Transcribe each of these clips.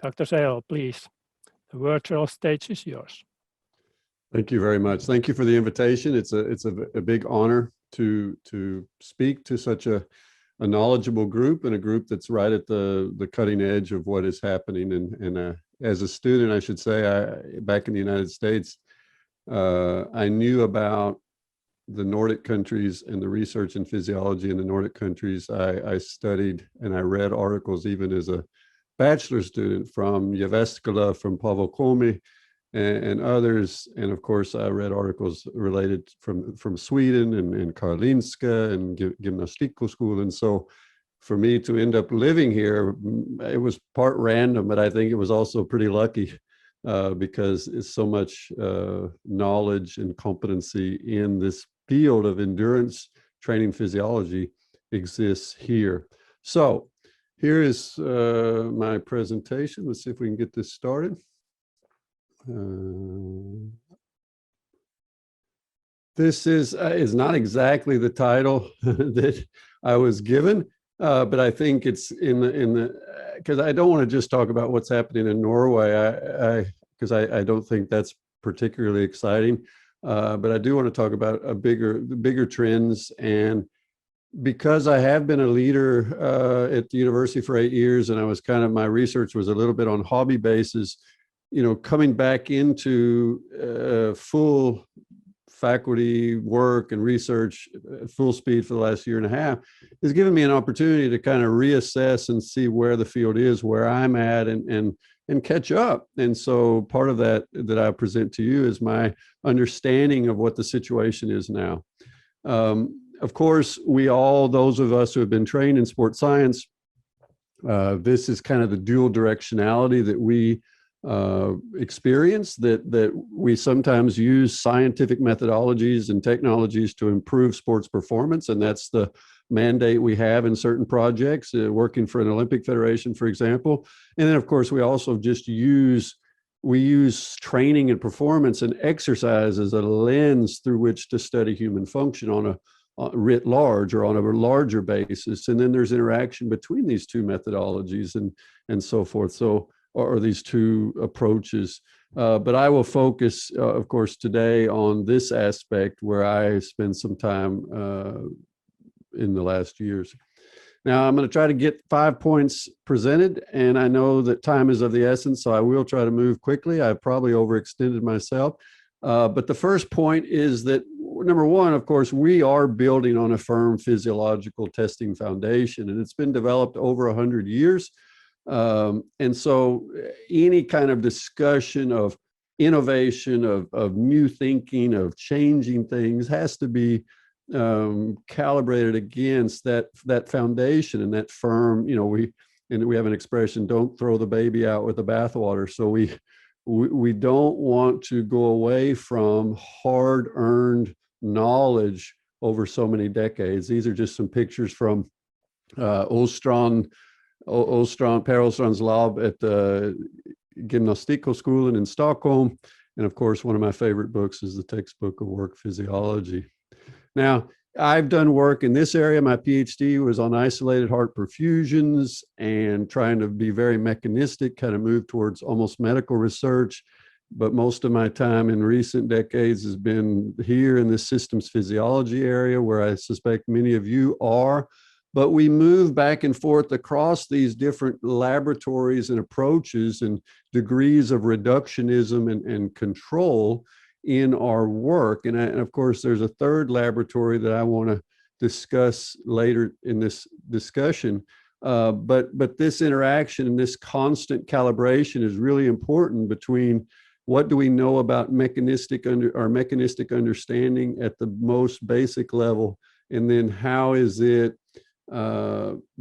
Dr. Seiler, please, the virtual stage is yours. Thank you very much. Thank you for the invitation. It's a big honor to speak to such a knowledgeable group, and a group that's right at the cutting edge of what is happening. And as a student, I should say, back in the United States, I knew about the Nordic countries and the research in physiology in the Nordic countries. I studied and I read articles even as a bachelor student from Jyväskylä, from Paavo Komi, and others. And of course, I read articles related from Sweden and Karolinska and Gymnastikskolan. And so for me to end up living here, it was part random, but I think it was also pretty lucky because it's so much knowledge and competency in this field of endurance training physiology exists here. So here is my presentation. Let's see if we can get this started. This is not exactly the title that I was given, but I think it's in the because I don't want to just talk about what's happening in Norway, because I don't think that's particularly exciting, but I do want to talk about the bigger trends. And because I have been a leader at the university for 8 years, and I was my research was a little bit on hobby basis, coming back into full faculty work and research full speed for the last year and a half has given me an opportunity to kind of reassess and see where the field is, where I'm at, and catch up. And so part of that I present to you is my understanding of what the situation is now. Of course, those of us who have been trained in sports science, this is kind of the dual directionality that we experience, that we sometimes use scientific methodologies and technologies to improve sports performance. And that's the mandate we have in certain projects, working for an Olympic federation, for example. And then, of course, we also just use training and performance and exercise as a lens through which to study human function on a writ large or on a larger basis. And then there's interaction between these two methodologies and so forth. Or these two approaches. But I will focus, of course, today on this aspect where I spend some time in the last years. Now, I'm going to try to get 5 points presented, and I know that time is of the essence, so I will try to move quickly. I've probably overextended myself. But the first point is that, number one, of course, we are building on a firm physiological testing foundation, and it's been developed over 100 years. And so any kind of discussion of innovation, of new thinking, of changing things has to be calibrated against that foundation and that firm. We have an expression: don't throw the baby out with the bathwater. So we don't want to go away from hard-earned knowledge over so many decades. These are just some pictures from Per Åstrand's lab at the Gymnastikskolan in Stockholm. And of course, one of my favorite books is the textbook of work physiology. Now, I've done work in this area. My PhD was on isolated heart perfusions and trying to be very mechanistic, kind of move towards almost medical research. But most of my time in recent decades has been here in this systems physiology area, where I suspect many of you are. But we move back and forth across these different laboratories and approaches and degrees of reductionism and control in our work. And of course, there's a third laboratory that I want to discuss later in this discussion. But this interaction and this constant calibration is really important between what do we know about mechanistic understanding at the most basic level, and then how is it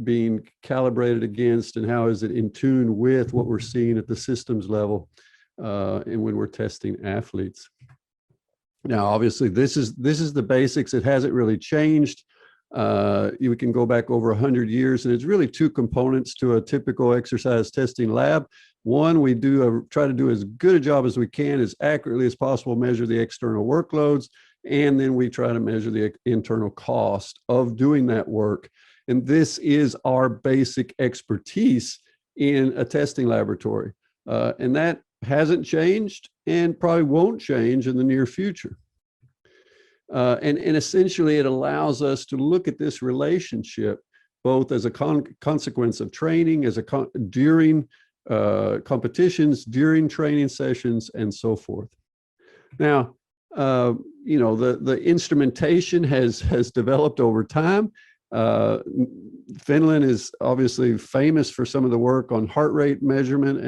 being calibrated against, and how is it in tune with what we're seeing at the systems level and when we're testing athletes. Now, obviously, this is the basics. It hasn't really changed. You can go back over 100 years, and it's really two components to a typical exercise testing lab. One, we try to do as good a job as we can, as accurately as possible, measure the external workloads, and then we try to measure the internal cost of doing that work. And this is our basic expertise in a testing laboratory. And that hasn't changed and probably won't change in the near future. And essentially it allows us to look at this relationship both as a consequence of training, during competitions, during training sessions, and so forth. Now, you know, the instrumentation has developed over time. Finland is obviously famous for some of the work on heart rate measurement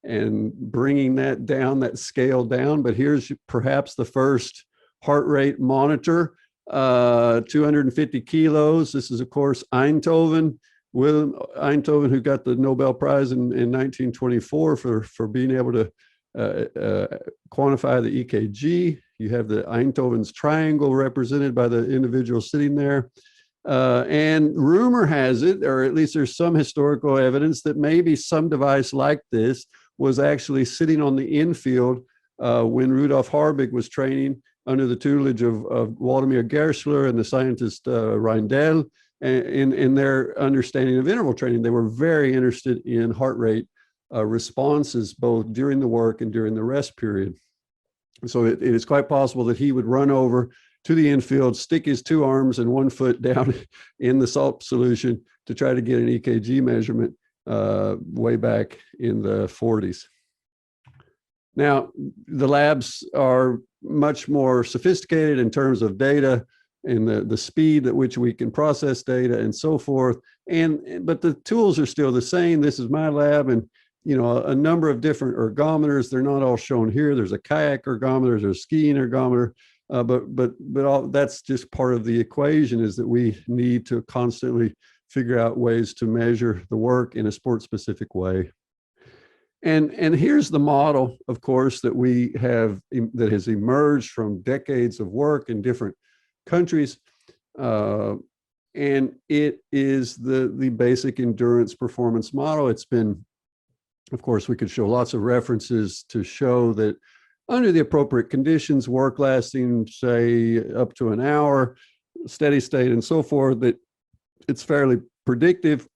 and bringing that down, that scale down. But here's perhaps the first heart rate monitor, 250 kilos. This is, of course, Eindhoven, Willem Eindhoven, who got the Nobel Prize in 1924 for being able to quantify the EKG. You have the Eindhoven's triangle represented by the individual sitting there. And rumor has it, or at least there's some historical evidence, that maybe some device like this was actually sitting on the infield when Rudolf Harbig was training under the tutelage of Waldemar Gerschler and the scientist Reindel, in their understanding of interval training. They were very interested in heart rate responses, both during the work and during the rest period. So it is quite possible that he would run over to the infield, stick his 2 arms and 1 foot down in the salt solution to try to get an EKG measurement way back in the 40s. Now, the labs are much more sophisticated in terms of data and the speed at which we can process data and so forth. But the tools are still the same. This is my lab, and you know, a number of different ergometers. They're not all shown here. There's a kayak ergometer, there's a skiing ergometer, but all that's just part of the equation, is that we need to constantly figure out ways to measure the work in a sport-specific way. And here's the model, of course, that we have, that has emerged from decades of work in different countries. And it is the basic endurance performance model. It's been, of course, we could show lots of references to show that under the appropriate conditions, work lasting, say, up to an hour, steady state and so forth, that it's fairly predictive.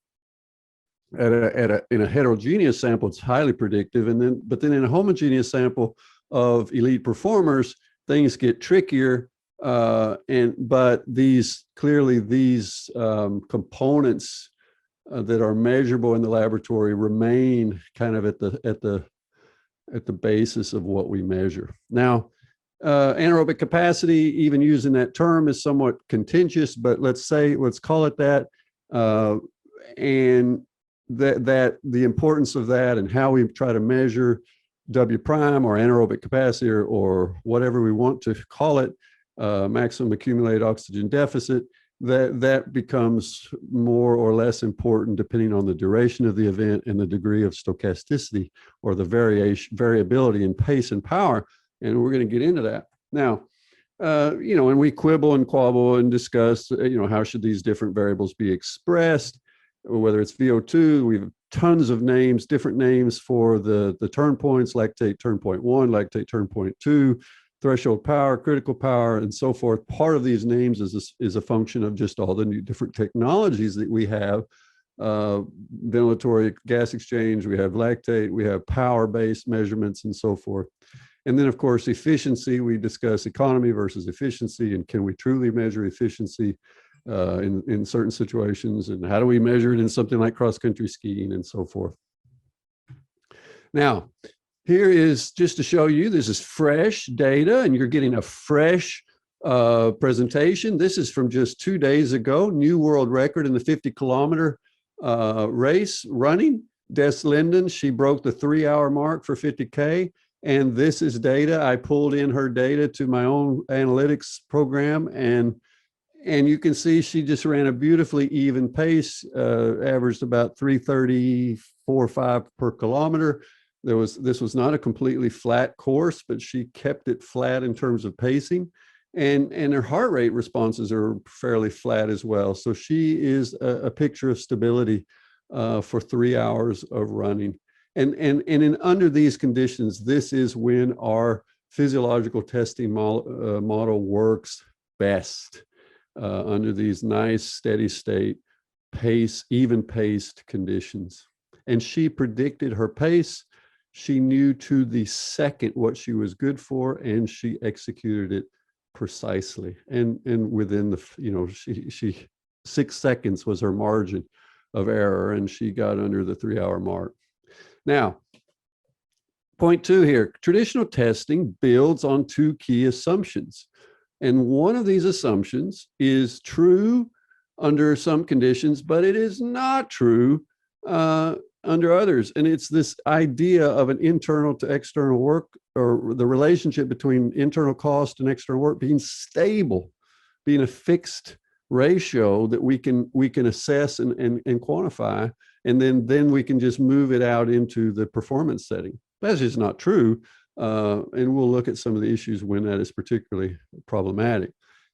In a heterogeneous sample, it's highly predictive. But then in a homogeneous sample of elite performers, things get trickier. But these components that are measurable in the laboratory remain kind of at the basis of what we measure. Now, anaerobic capacity, even using that term, is somewhat contentious, but let's call it that. And that the importance of that and how we try to measure W prime or anaerobic capacity or whatever we want to call it, maximum accumulated oxygen deficit, that becomes more or less important depending on the duration of the event and the degree of stochasticity, or the variability in pace and power. And we're going to get into that. Now, you know, and we quibble and quabble and discuss, you know, how should these different variables be expressed, whether it's VO2, we have tons of names, different names for the turn points, lactate turn point 1, lactate turn point 2, threshold power, critical power, and so forth. Part of these names is a function of just all the new different technologies that we have. Ventilatory gas exchange, we have lactate, we have power-based measurements and so forth. And then, of course, efficiency, we discuss economy versus efficiency, and can we truly measure efficiency in certain situations, and how do we measure it in something like cross-country skiing and so forth. Now, here is just to show you, this is fresh data, and you're getting a fresh presentation. This is from just 2 days ago, new world record in the 50-kilometer race running. Des Linden, she broke the 3-hour mark for 50K. And this is data. I pulled in her data to my own analytics program, and you can see she just ran a beautifully even pace, averaged about 3:34.5 per kilometer. This was not a completely flat course, but she kept it flat in terms of pacing, and her heart rate responses are fairly flat as well. So she is a picture of stability for 3 hours of running. And under these conditions, this is when our physiological testing model works best, under these nice steady state pace, even paced conditions. and she predicted her pace. She knew to the second what she was good for, and she executed it precisely. And within the, she 6 seconds was her margin of error, and she got under the 3-hour mark. Now, point 2 here, traditional testing builds on 2 key assumptions. And one of these assumptions is true under some conditions, but it is not true under others. And it's this idea of an internal to external work, or the relationship between internal cost and external work being stable, being a fixed ratio that we can assess and quantify, and then we can just move it out into the performance setting. That's just not true. And we'll look at some of the issues when that is particularly problematic.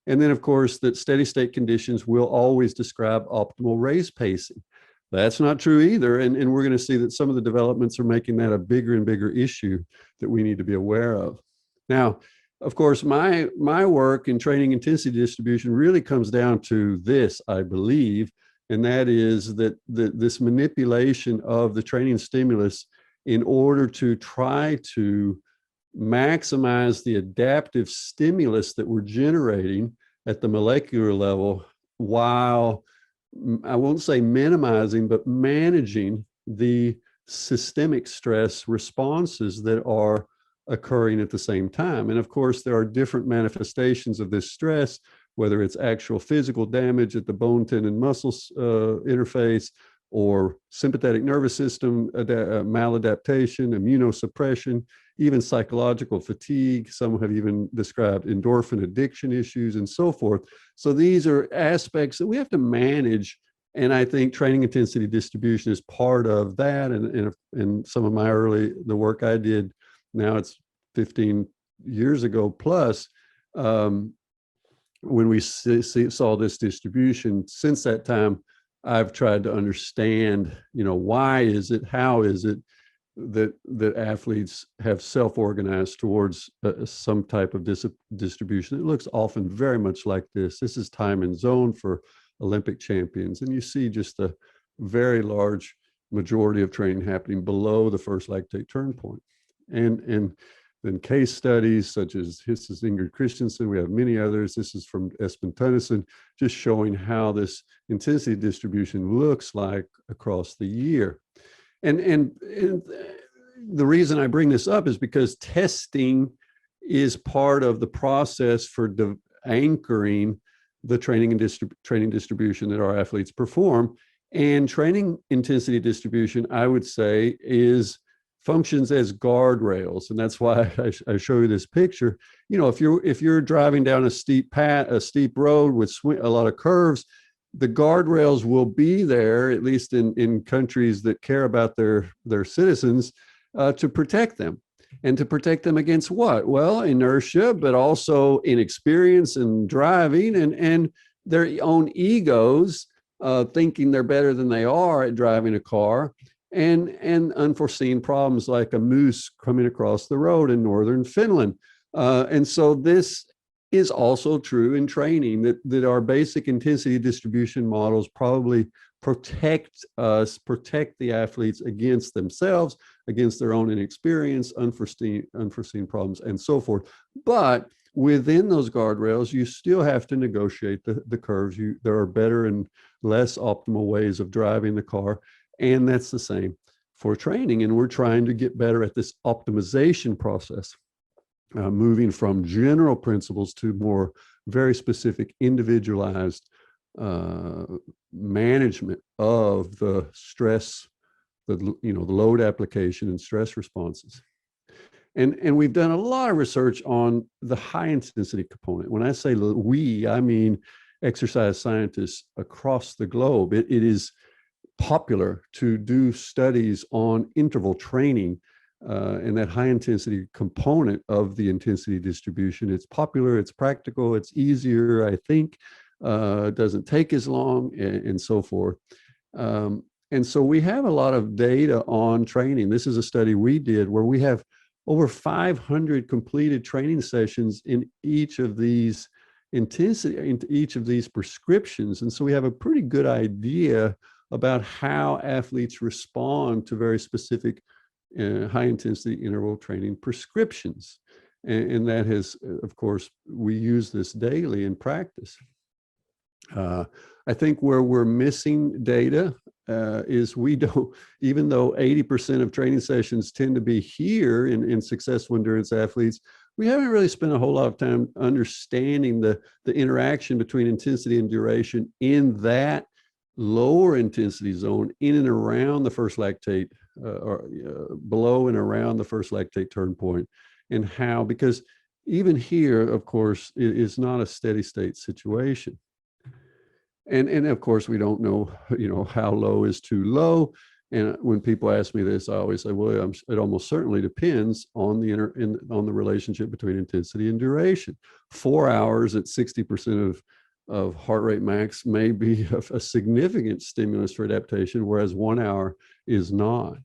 And then, of course, that steady state conditions will always describe optimal race pacing. That's not true either. And we're going to see that some of the developments are making that a bigger and bigger issue that we need to be aware of. Now, of course, my work in training intensity distribution really comes down to this, I believe, and that is that this manipulation of the training stimulus in order to try to maximize the adaptive stimulus that we're generating at the molecular level, while I won't say minimizing, but managing the systemic stress responses that are occurring at the same time. And of course, there are different manifestations of this stress, whether it's actual physical damage at the bone, tendon, muscles interface, or sympathetic nervous system maladaptation, immunosuppression, even psychological fatigue. Some have even described endorphin addiction issues and so forth. So these are aspects that we have to manage. And I think training intensity distribution is part of that. And some of the work I did, now it's 15 years ago plus, when we saw this distribution. Since that time, I've tried to understand, why is it, how is it that athletes have self-organized towards some type of distribution. It looks often very much like this. This is time and zone for Olympic champions. And you see just a very large majority of training happening below the first lactate turn point. And then case studies such as this is Ingrid Christensen. We have many others. This is from Espen Tønnesen, just showing how this intensity distribution looks like across the year. And the reason I bring this up is because testing is part of the process for anchoring the training distribution that our athletes perform. And training intensity distribution, I would say, functions as guardrails, and that's why I show you this picture. If you're driving down a steep road with a lot of curves, the guardrails will be there, at least in countries that care about their citizens, to protect them. And to protect them against what? Well, inertia, but also inexperience in driving and their own egos, thinking they're better than they are at driving a car, and unforeseen problems like a moose coming across the road in northern Finland. And so this is also true in training, that our basic intensity distribution models probably protect the athletes against themselves, against their own inexperience, unforeseen problems, and so forth. But within those guardrails, you still have to negotiate the curves. There are better and less optimal ways of driving the car, and that's the same for training. And we're trying to get better at this optimization process. Moving from general principles to more very specific, individualized management of the stress, the load application and stress responses. And we've done a lot of research on the high intensity component. When I say we, I mean exercise scientists across the globe. It is popular to do studies on interval training and that high intensity component of the intensity distribution. It's popular, it's practical, it's easier, I think, it doesn't take as long, and so forth. And so we have a lot of data on training. This is a study we did where we have over 500 completed training sessions in each of these intensity, into each of these prescriptions. And so we have a pretty good idea about how athletes respond to very specific high intensity interval training prescriptions. And that has, of course, we use this daily in practice. I think where we're missing data is we don't, even though 80% of training sessions tend to be here in successful endurance athletes, we haven't really spent a whole lot of time understanding the interaction between intensity and duration in that lower intensity zone in and around the first lactate or below and around the first lactate turn point, and how, because even here, of course, it is not a steady state situation. And of course, we don't know, how low is too low. And when people ask me this, I always say, well, it almost certainly depends on on the relationship between intensity and duration. 4 hours at 60% of heart rate max may be a significant stimulus for adaptation, whereas 1 hour is not.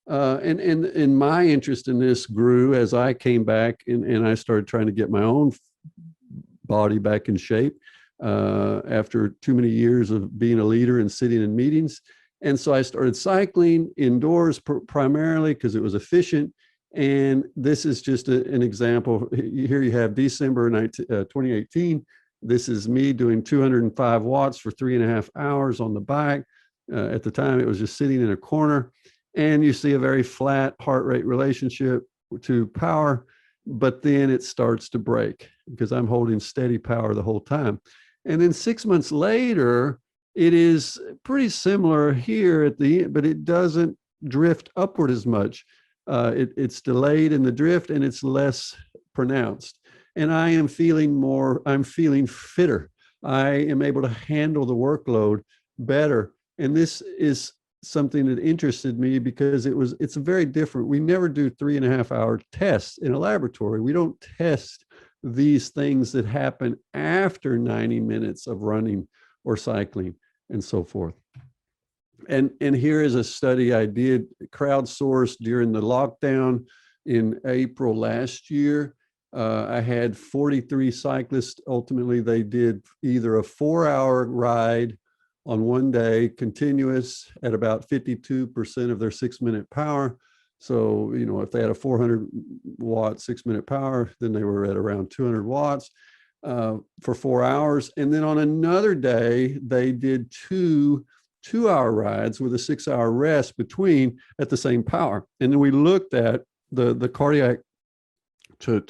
And my interest in this grew as I came back and I started trying to get my own body back in shape after too many years of being a leader and sitting in meetings. And so I started cycling indoors primarily because it was efficient. And this is just an example. Here you have December 2018. This is me doing 205 watts for 3.5 hours on the bike. At the time, it was just sitting in a corner. And you see a very flat heart rate relationship to power, but then it starts to break because I'm holding steady power the whole time. And then 6 months later, it is pretty similar here at the end, but it doesn't drift upward as much. It's delayed in the drift and it's less pronounced. And I am feeling I'm feeling fitter. I am able to handle the workload better. And this is something that interested me because it's very different. We never do 3.5 hour tests in a laboratory. We don't test these things that happen after 90 minutes of running or cycling and so forth. And here is a study I did crowdsourced during the lockdown in April last year. I had 43 cyclists. Ultimately, they did either a 4-hour ride on one day, continuous at about 52% of their 6-minute power. So, if they had a 400 watt 6-minute power, then they were at around 200 watts for 4 hours. And then on another day, they did two 2-hour rides with a 6-hour rest between at the same power. And then we looked at the cardiac to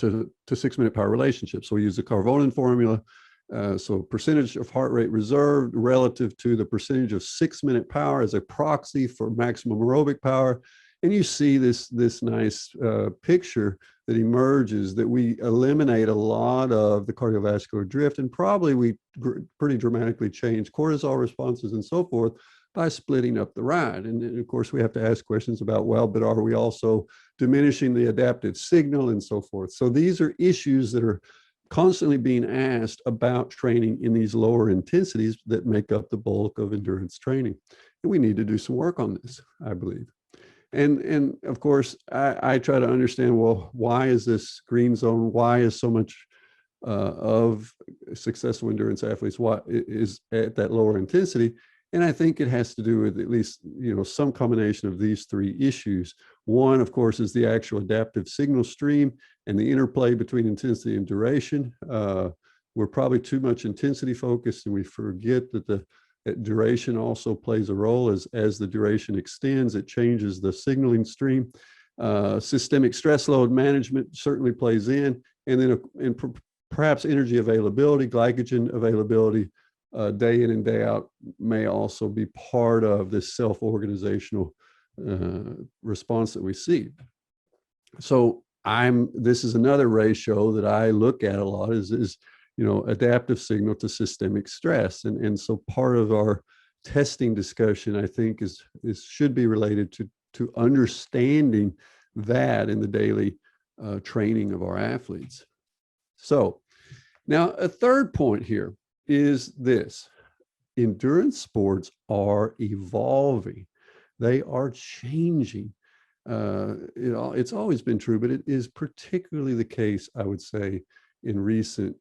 6-minute power relationship. So we used the Carvonen formula. So percentage of heart rate reserved relative to the percentage of 6-minute power as a proxy for maximum aerobic power. And you see this nice picture that emerges that we eliminate a lot of the cardiovascular drift, and probably we pretty dramatically change cortisol responses and so forth by splitting up the ride. And of course, we have to ask questions about, well, but are we also diminishing the adaptive signal and so forth? So these are issues that are constantly being asked about training in these lower intensities that make up the bulk of endurance training. And we need to do some work on this, I believe. And of course, I try to understand, well, why is this green zone? Why is so much of successful endurance athletes is at that lower intensity? And I think it has to do with at least, some combination of these three issues. One, of course, is the actual adaptive signal stream and the interplay between intensity and duration. We're probably too much intensity focused, and we forget that duration also plays a role. As the duration extends, it changes the signaling stream. Systemic stress load management certainly plays in, and then perhaps energy availability, glycogen availability, day in and day out may also be part of this self-organizational response that we see. So this is another ratio that I look at a lot is adaptive signal to systemic stress. And so part of our testing discussion, I think, should be related to understanding that in the daily training of our athletes. So now a third point here is this: endurance sports are evolving. They are changing. It's always been true, but it is particularly the case, I would say, in recent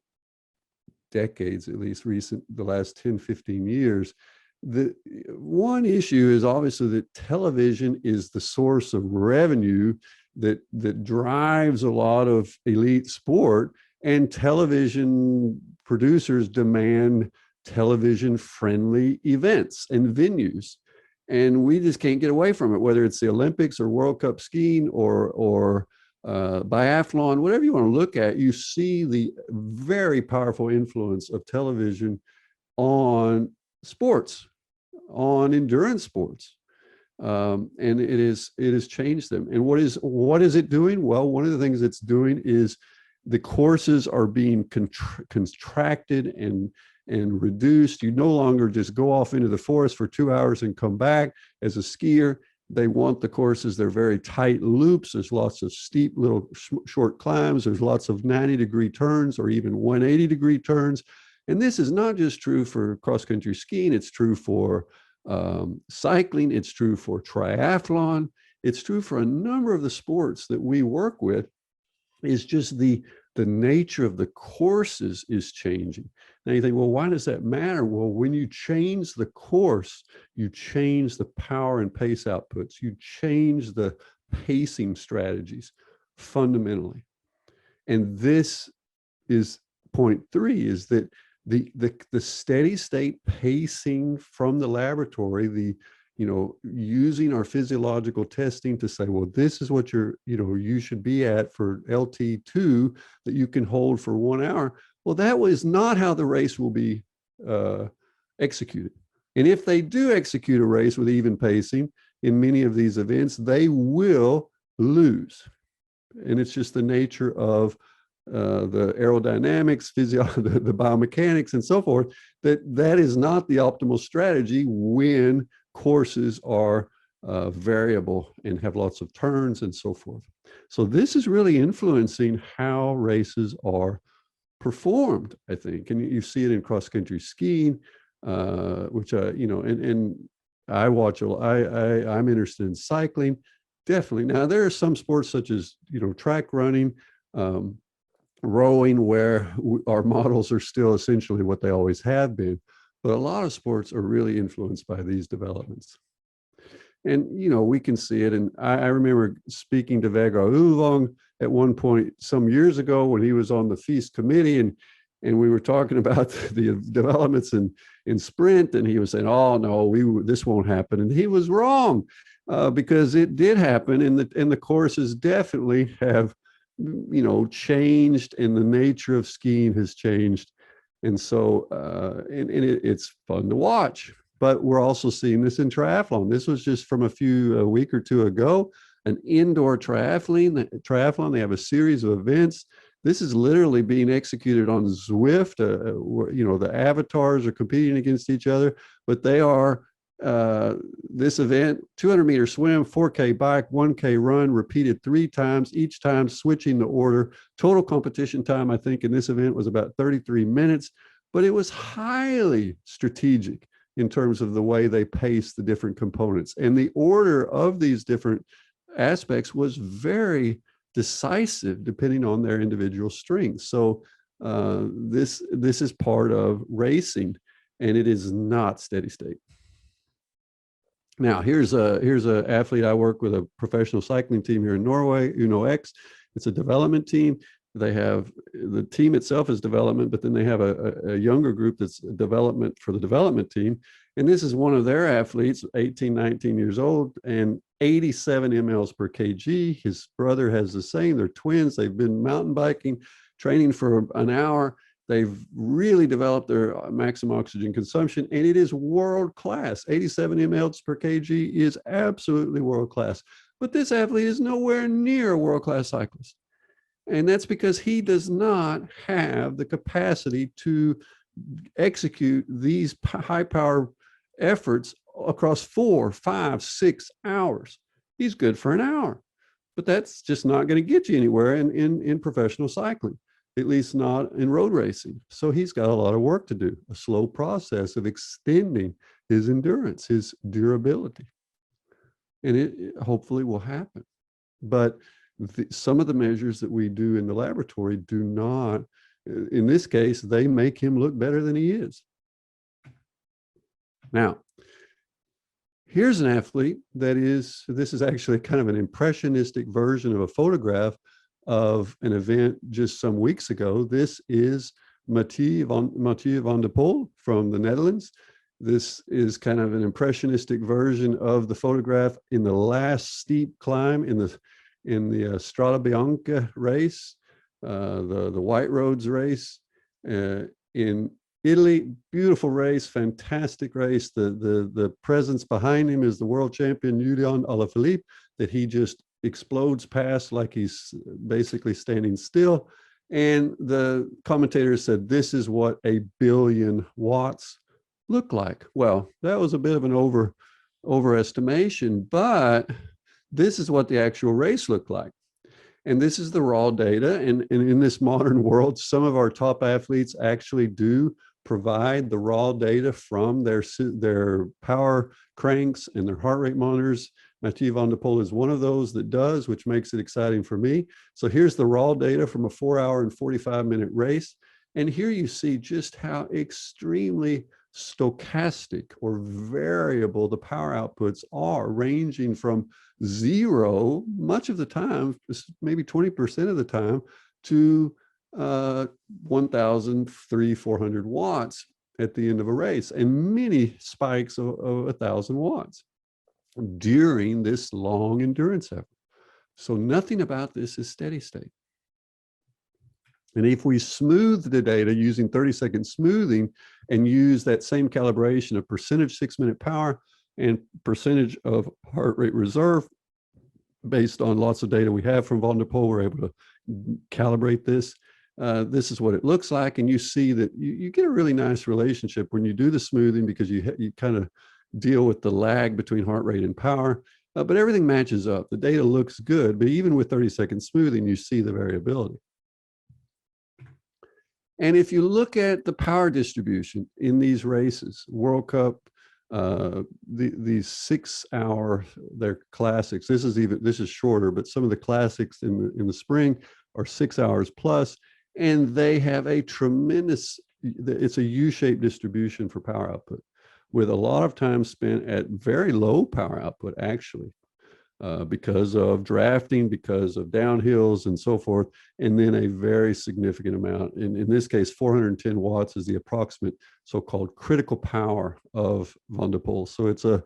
decades, at least the last 10, 15 years, the one issue is obviously that television is the source of revenue that drives a lot of elite sport, and television producers demand television friendly events and venues, and we just can't get away from it, whether it's the Olympics or World Cup skiing or biathlon, whatever you want to look at. You see the very powerful influence of television on sports, on endurance sports, and it has changed them. And what is it doing? Well, one of the things it's doing is the courses are being contracted and reduced. You no longer just go off into the forest for 2 hours and come back. As a skier, they want the courses, they're very tight loops. There's lots of steep little short climbs. There's lots of 90-degree turns or even 180-degree turns. And this is not just true for cross-country skiing. It's true for cycling. It's true for triathlon. It's true for a number of the sports that we work with. Is just the nature of the courses is changing. Now you think, well, why does that matter? Well, when you change the course, you change the power and pace outputs. You change the pacing strategies fundamentally. And this is point 3, is that the steady state pacing from the laboratory, using our physiological testing to say, well, this is what you should be at for LT2 that you can hold for 1 hour. Well, that was not how the race will be executed. And if they do execute a race with even pacing in many of these events, they will lose. And it's just the nature of the aerodynamics, the biomechanics, and so forth, that is not the optimal strategy when courses are variable and have lots of turns and so forth. So this is really influencing how races are performed, I think. And you see it in cross-country skiing, which and I watch. I'm interested in cycling, definitely. Now there are some sports such as track running, rowing, where our models are still essentially what they always have been. But a lot of sports are really influenced by these developments. And, we can see it. And I remember speaking to Vegard Ulvang at one point some years ago when he was on the FEAST committee, and we were talking about the developments in sprint, and he was saying, oh, no, this won't happen. And he was wrong, because it did happen, and the courses definitely have, changed, and the nature of skiing has changed. And so, it's fun to watch. But we're also seeing this in triathlon. This was just from a week or two ago, an indoor triathlon. They have a series of events. This is literally being executed on Zwift. The avatars are competing against each other, but they are this event, 200-meter swim, 4K bike, 1K run, repeated 3 times, each time switching the order. Total competition time, I think, in this event was about 33 minutes, but it was highly strategic in terms of the way they pace the different components. And the order of these different aspects was very decisive depending on their individual strengths. So this is part of racing, and it is not steady state. Now, here's a athlete I work with, a professional cycling team here in Norway, Uno X. It's a development team. They have, the team itself is development, but then they have a younger group that's development for the development team. And this is one of their athletes, 18, 19 years old, and 87 mLs per kg. His brother has the same. They're twins. They've been mountain biking, training for an hour. They've really developed their maximum oxygen consumption, and it is world class. 87 mLs per kg is absolutely world class. But this athlete is nowhere near a world-class cyclist. And that's because he does not have the capacity to execute these high power efforts across 4, 5, 6 hours. He's good for an hour, but that's just not going to get you anywhere in professional cycling, at least not in road racing. So he's got a lot of work to do, a slow process of extending his endurance, his durability. And it hopefully will happen. But some of the measures that we do in the laboratory do not, in this case, they make him look better than he is. Now, Here's an athlete this is actually kind of an impressionistic version of a photograph of an event just some weeks ago. This is Mathieu van der Poel from the Netherlands. This is kind of an impressionistic version of the photograph in the last steep climb in the Strada Bianca race, the White Roads race in Italy. Beautiful race, fantastic race. The presence behind him is the world champion Julian Alaphilippe, that he just explodes past like he's basically standing still. And the commentator said, this is what 1 billion watts look like. Well, that was a bit of an overestimation, but this is what the actual race looked like. And this is the raw data. And in this modern world, some of our top athletes actually do provide the raw data from their power cranks and their heart rate monitors. Mathieu van der Poel is one of those that does, which makes it exciting for me. So here's the raw data from a 4-hour and 45-minute race. And here you see just how extremely stochastic or variable the power outputs are, ranging from 0 much of the time, maybe 20% of the time, to 1,300-400 watts at the end of a race, and many spikes of 1,000 watts during this long endurance effort. So nothing about this is steady state. And if we smooth the data using 30-second smoothing and use that same calibration of percentage 6-minute power and percentage of heart rate reserve, based on lots of data we have from Van der Poel, we're able to calibrate this. This is what it looks like. And you see that you get a really nice relationship when you do the smoothing, because you kind of deal with the lag between heart rate and power, but everything matches up. The data looks good, but even with 30-second smoothing, you see the variability. And if you look at the power distribution in these races, World Cup, these 6-hour, they're classics. This is shorter, but some of the classics in the spring are 6 hours plus, and they have a tremendous, it's a U-shaped distribution for power output, with a lot of time spent at very low power output, actually, because of drafting, because of downhills and so forth, and then a very significant amount. In this case, 410 watts is the approximate so-called critical power of Van der Poel. So it's a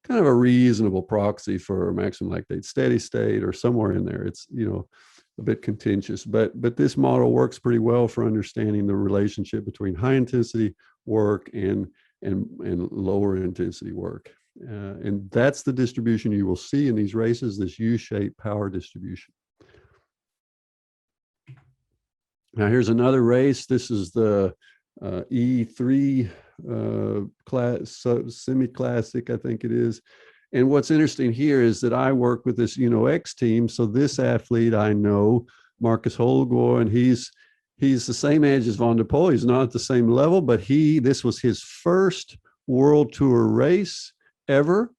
kind of a reasonable proxy for maximum lactate steady state, or somewhere in there. It's, a bit contentious, but this model works pretty well for understanding the relationship between high intensity work and lower intensity work. And that's the distribution you will see in these races, this U-shaped power distribution. Now here's another race. This is the E3 class, semi-classic, I think it is. And what's interesting here is that I work with this X team. So this athlete I know, Marcus Holgaard, and he's the same age as Van der Poel. He's not at the same level, but this was his first World Tour race ever.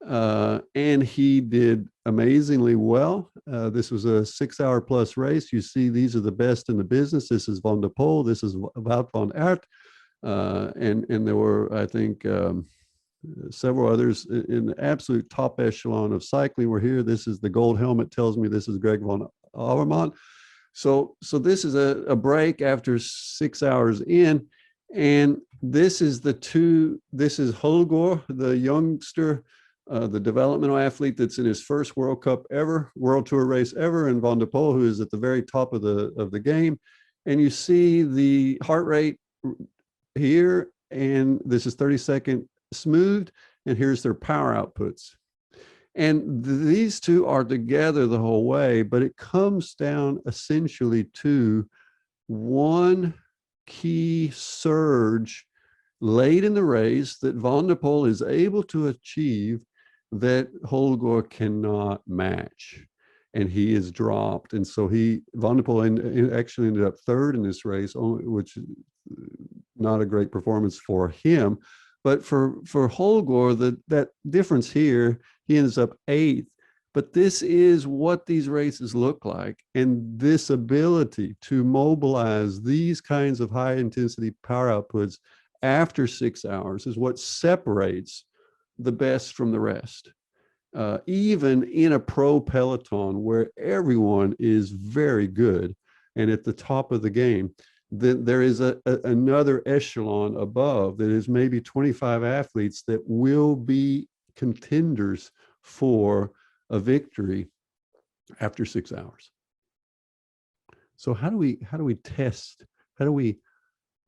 And he did amazingly well. This was a 6-hour plus race. You see, these are the best in the business. This is Van der Poel. This is Wout van Aert. And there were, I think, several others in the absolute top echelon of cycling were here. This is the gold helmet, tells me this is Greg van Avermaet. So this is a break after 6 hours in. And this is Holgaard, the youngster, the developmental athlete that's in his first World Cup ever, World Tour race ever, and Van der Poel, who is at the very top of the game. And you see the heart rate here, and this is 30-second smoothed, and here's their power outputs. And these two are together the whole way, but it comes down essentially to one key surge late in the race that Van der Poel is able to achieve that Holgaard cannot match, and he is dropped. And so Van der Poel actually ended up third in this race, which is not a great performance for him. But for Holgaard, that difference here, he ends up 8th. But this is what these races look like. And this ability to mobilize these kinds of high intensity power outputs after 6 hours is what separates the best from the rest. Even in a pro peloton where everyone is very good and at the top of the game, then there is another echelon above that is maybe 25 athletes that will be contenders for a victory after 6 hours. So how do we test? How do we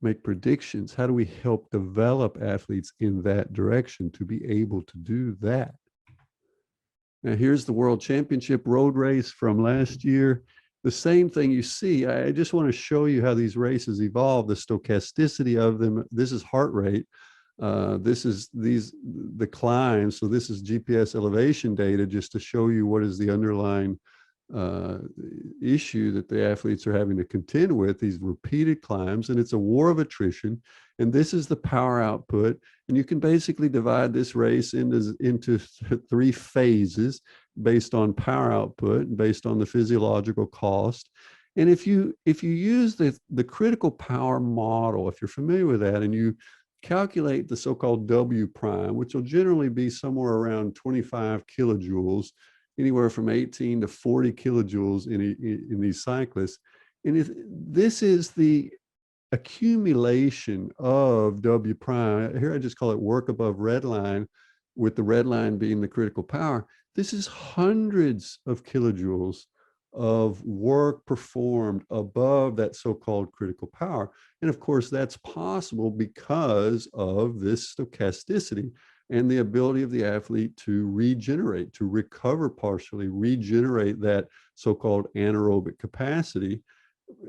make predictions? How do we help develop athletes in that direction to be able to do that? Now, here's the World Championship road race from last year. The same thing you see. I just want to show you how these races evolve, the stochasticity of them. This is heart rate. This is the climb. So this is GPS elevation data just to show you what is the underlying issue that the athletes are having to contend with, these repeated climbs, and it's a war of attrition. And this is the power output. And you can basically divide this race into 3 phases based on power output, based on the physiological cost. And if you use the critical power model, if you're familiar with that, and you calculate the so-called W prime, which will generally be somewhere around 25 kilojoules, anywhere from 18 to 40 kilojoules in these cyclists. And this is the accumulation of W prime. Here I just call it work above red line, with the red line being the critical power. This is hundreds of kilojoules of work performed above that so-called critical power. And of course, that's possible because of this stochasticity and the ability of the athlete to regenerate, to recover partially, regenerate that so-called anaerobic capacity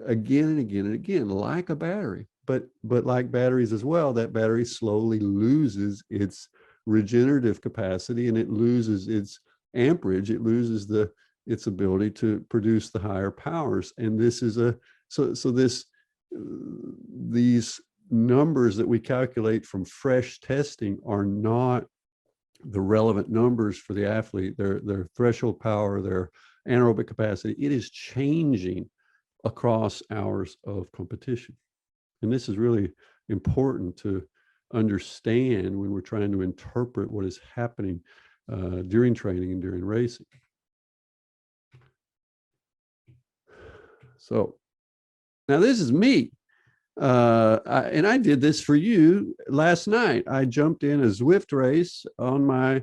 again and again and again, like a battery. But like batteries as well, that battery slowly loses its regenerative capacity, and it loses its amperage. It loses its ability to produce the higher powers. And this is these numbers that we calculate from fresh testing are not the relevant numbers for the athlete, their threshold power, their anaerobic capacity. It is changing across hours of competition. And this is really important to understand when we're trying to interpret what is happening during training and during racing. So now this is me. And I did this for you last night. I jumped in a Zwift race on my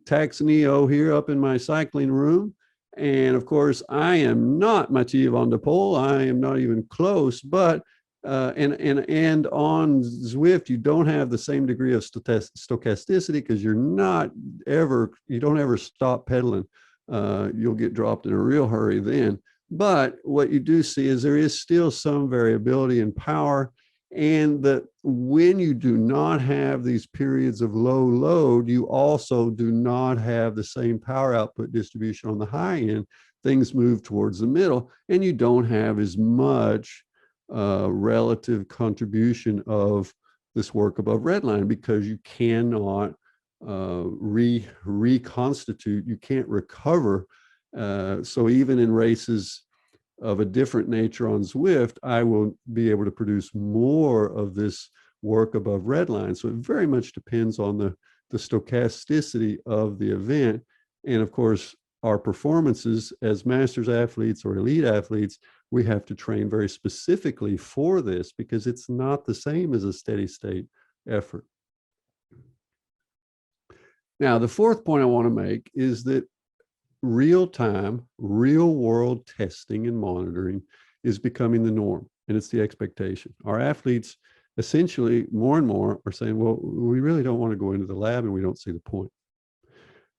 Tax Neo here up in my cycling room. And of course, I am not Mathieu van der Poel. I am not even close, but and on Zwift, you don't have the same degree of stochasticity because you don't ever stop pedaling. You'll get dropped in a real hurry then. But what you do see is there is still some variability in power, and that when you do not have these periods of low load, you also do not have the same power output distribution on the high end. Things move towards the middle, and you don't have as much relative contribution of this work above red line because you cannot reconstitute, you can't recover. So even in races of a different nature on Zwift, I will be able to produce more of this work above red line. So it very much depends on the stochasticity of the event. And of course, our performances as masters athletes or elite athletes, we have to train very specifically for this because it's not the same as a steady state effort. Now, the fourth point I want to make is that real-time, real-world testing and monitoring is becoming the norm, and it's the expectation. Our athletes essentially more and more are saying, well, we really don't want to go into the lab and we don't see the point.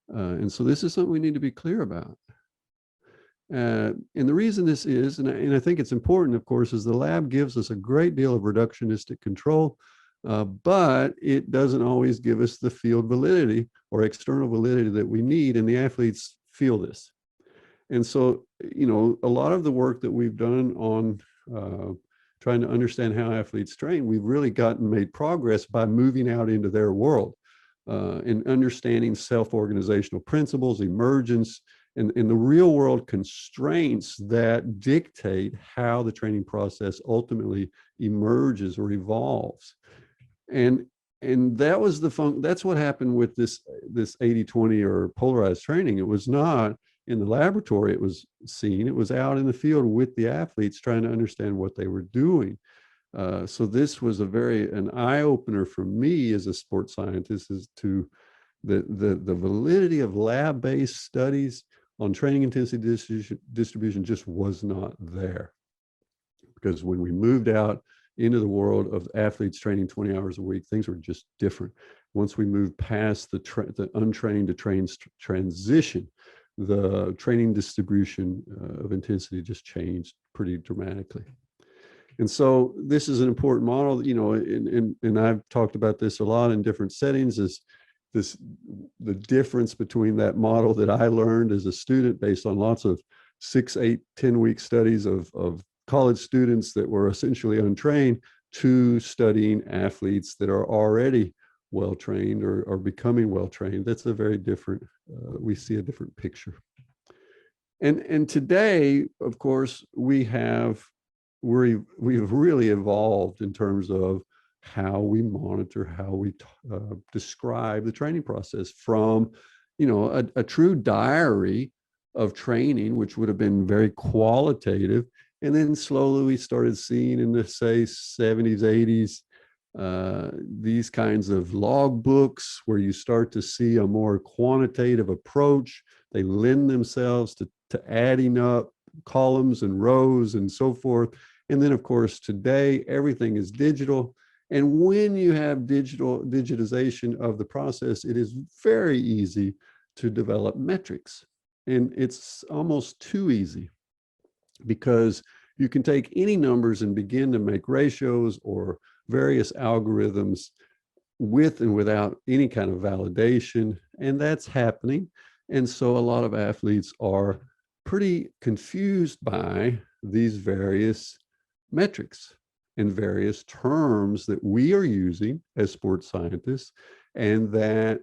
And so this is something we need to be clear about. And the reason this is, and I think it's important, of course, is the lab gives us a great deal of reductionistic control, but it doesn't always give us the field validity or external validity that we need, and the athletes feel this. And so, you know, a lot of the work that we've done on trying to understand how athletes train, we've really made progress by moving out into their world and understanding self-organizational principles, emergence, and the real world constraints that dictate how the training process ultimately emerges or evolves. And and that was that's what happened with this 80-20 or polarized training. It was not in the laboratory, it was seen, it was out in the field with the athletes trying to understand what they were doing. So this was an eye-opener for me as a sports scientist, as to the validity of lab-based studies on training intensity distribution just was not there. Because when we moved out into the world of athletes training 20 hours a week, things were just different. Once we moved past the untrained to trained transition, the training distribution of intensity just changed pretty dramatically. And so this is an important model, and I've talked about this a lot in different settings, is the difference between that model that I learned as a student based on lots of 6, 8, 10-week studies of college students that were essentially untrained, to studying athletes that are already well-trained or becoming well-trained. That's a very different, we see a different picture. And today, of course, we've really evolved in terms of how we monitor, how we describe the training process, from, a true diary of training, which would have been very qualitative. And then slowly we started seeing in the, say, 70s, 80s, these kinds of log books where you start to see a more quantitative approach. They lend themselves to adding up columns and rows and so forth. And then, of course, today, everything is digital. And when you have digitization of the process, it is very easy to develop metrics. And it's almost too easy, because you can take any numbers and begin to make ratios or various algorithms with and without any kind of validation. And that's happening. And so a lot of athletes are pretty confused by these various metrics and various terms that we are using as sports scientists, and that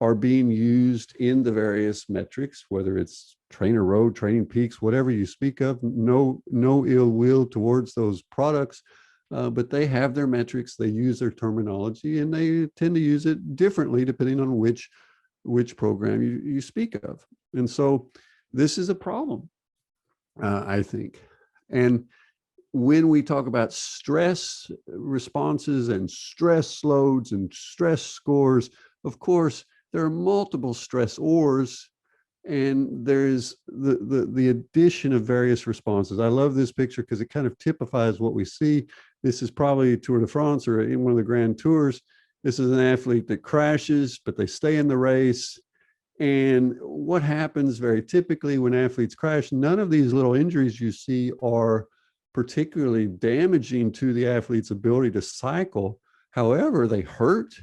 are being used in the various metrics, whether it's trainer road, training peaks, whatever you speak of. No ill will towards those products, but they have their metrics, they use their terminology, and they tend to use it differently depending on which program you speak of. And so this is a problem, I think. And when we talk about stress responses and stress loads and stress scores, of course, there are multiple stressors, and there's the addition of various responses. I love this picture because it kind of typifies what we see. This is probably Tour de France or in one of the Grand Tours. This is an athlete that crashes, but they stay in the race. And what happens very typically when athletes crash, none of these little injuries you see are particularly damaging to the athlete's ability to cycle. However, they hurt.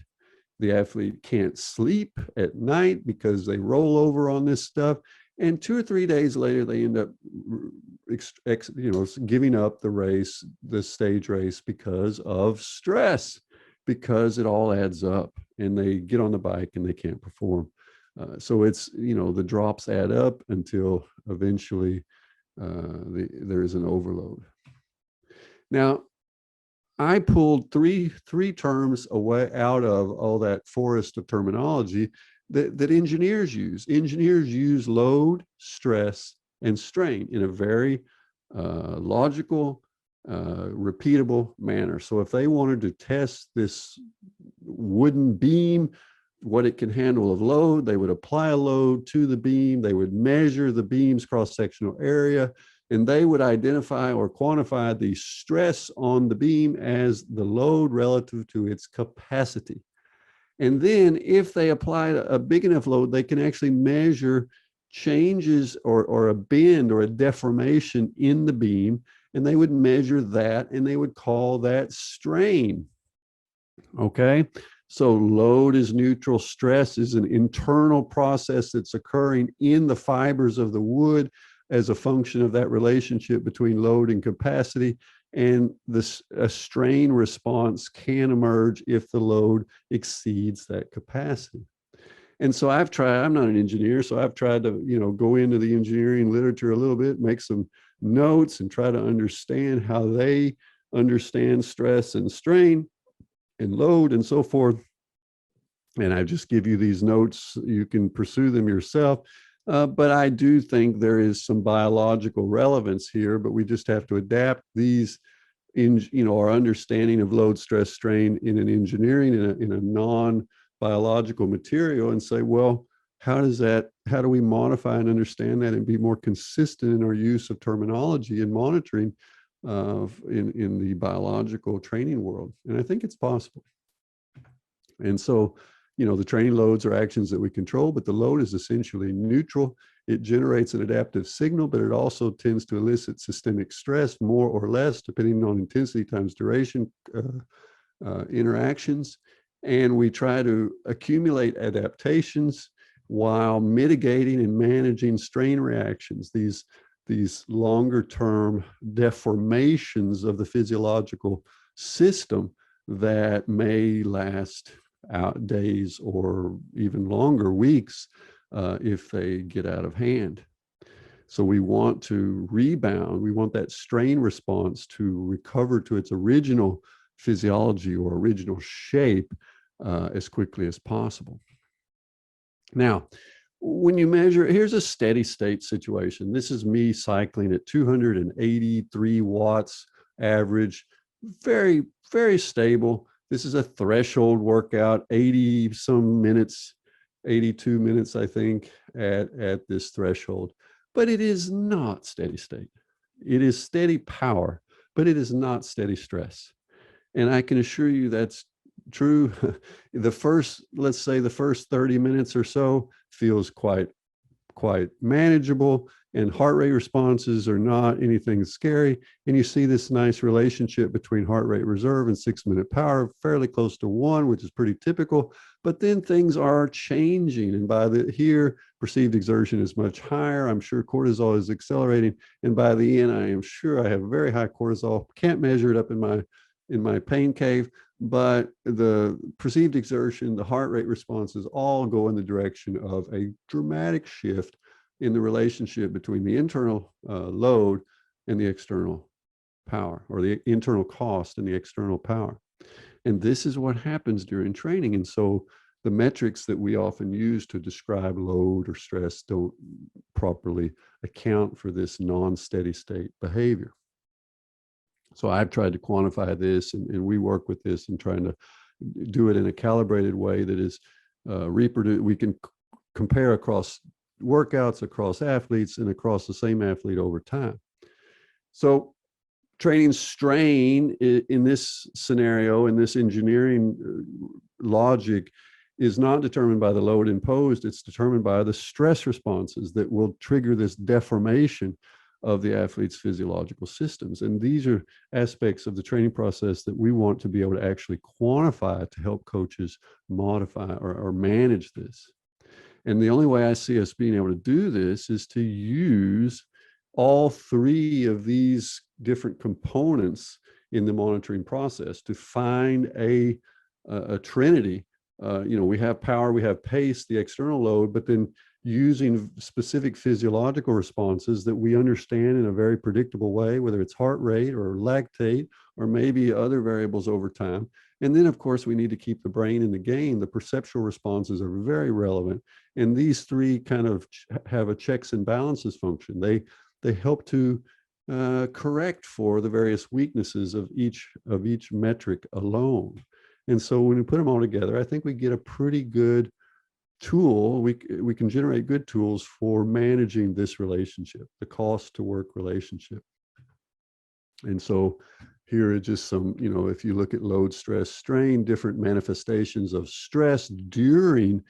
The athlete can't sleep at night because they roll over on this stuff. And 2 or 3 days later, they end up, giving up the race, the stage race, because of stress, because it all adds up, and they get on the bike and they can't perform. So it's, the drops add up until eventually there is an overload. Now, I pulled three terms away out of all that forest of terminology that engineers use. Engineers use load, stress, and strain in a very logical, repeatable manner. So if they wanted to test this wooden beam, what it can handle of load, they would apply a load to the beam, they would measure the beam's cross-sectional area, and they would identify or quantify the stress on the beam as the load relative to its capacity. And then if they applied a big enough load, they can actually measure changes or a bend or a deformation in the beam, and they would measure that, and they would call that strain. Okay, so load is neutral, stress is an internal process that's occurring in the fibers of the wood as a function of that relationship between load and capacity. And a strain response can emerge if the load exceeds that capacity. And so I've tried, I'm not an engineer, so I've tried to, go into the engineering literature a little bit, make some notes and try to understand how they understand stress and strain. and load and so forth. And I just give you these notes. You can pursue them yourself. But I do think there is some biological relevance here, but we just have to adapt these in, our understanding of load, stress, strain in an engineering, in a non-biological material, and say, well, how do we modify and understand that and be more consistent in our use of terminology and monitoring in the biological training world? And I think it's possible. And so, the training loads are actions that we control, but the load is essentially neutral. It generates an adaptive signal, but it also tends to elicit systemic stress, more or less, depending on intensity times duration interactions. And we try to accumulate adaptations while mitigating and managing strain reactions, these longer term deformations of the physiological system that may last out days or even longer, weeks, if they get out of hand. So we want to rebound. We want that strain response to recover to its original physiology or original shape as quickly as possible. Now, when you measure, here's a steady state situation. This is me cycling at 283 watts average, very, very stable. This is a threshold workout, 80 some minutes, 82 minutes, I think, at this threshold. But it is not steady state. It is steady power, but it is not steady stress. And I can assure you that's true. Let's say the first 30 minutes or so feels quite manageable, and heart rate responses are not anything scary. And you see this nice relationship between heart rate reserve and 6-minute power, fairly close to 1, which is pretty typical. But then things are changing, and here perceived exertion is much higher. I'm sure cortisol is accelerating, and by the end, I am sure I have very high cortisol. Can't measure it up in my pain cave, but the perceived exertion, the heart rate responses all go in the direction of a dramatic shift in the relationship between the internal load and the external power, or the internal cost and the external power. And this is what happens during training. And so the metrics that we often use to describe load or stress don't properly account for this non-steady state behavior. So I've tried to quantify this, and we work with this and trying to do it in a calibrated way that is reproduced. We can compare across workouts, across athletes, and across the same athlete over time. So training strain in this scenario, in this engineering logic, is not determined by the load imposed. It's determined by the stress responses that will trigger this deformation of the athlete's physiological systems. And these are aspects of the training process that we want to be able to actually quantify to help coaches modify or manage this. And the only way I see us being able to do this is to use all three of these different components in the monitoring process to find a trinity. We have power, we have pace, the external load, but then using specific physiological responses that we understand in a very predictable way, whether it's heart rate or lactate, or maybe other variables over time. And then, of course, we need to keep the brain in the game. The perceptual responses are very relevant. And these three kind of have a checks and balances function. They help to correct for the various weaknesses of each metric alone. And so when we put them all together, I think we get a pretty good tool. We can generate good tools for managing this relationship, the cost to work relationship. And so here are just some, if you look at load, stress, strain, different manifestations of stress during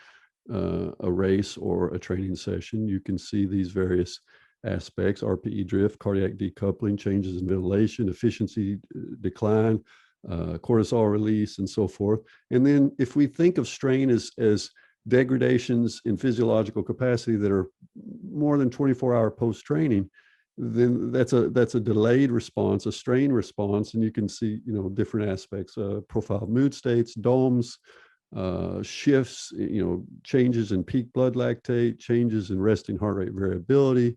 a race or a training session, you can see these various aspects: RPE drift, cardiac decoupling, changes in ventilation, efficiency decline, cortisol release, and so forth. And then if we think of strain as degradations in physiological capacity that are more than 24-hour post-training, then that's a delayed response, a strain response, and you can see different aspects: profile mood states, DOMS, shifts, changes in peak blood lactate, changes in resting heart rate variability,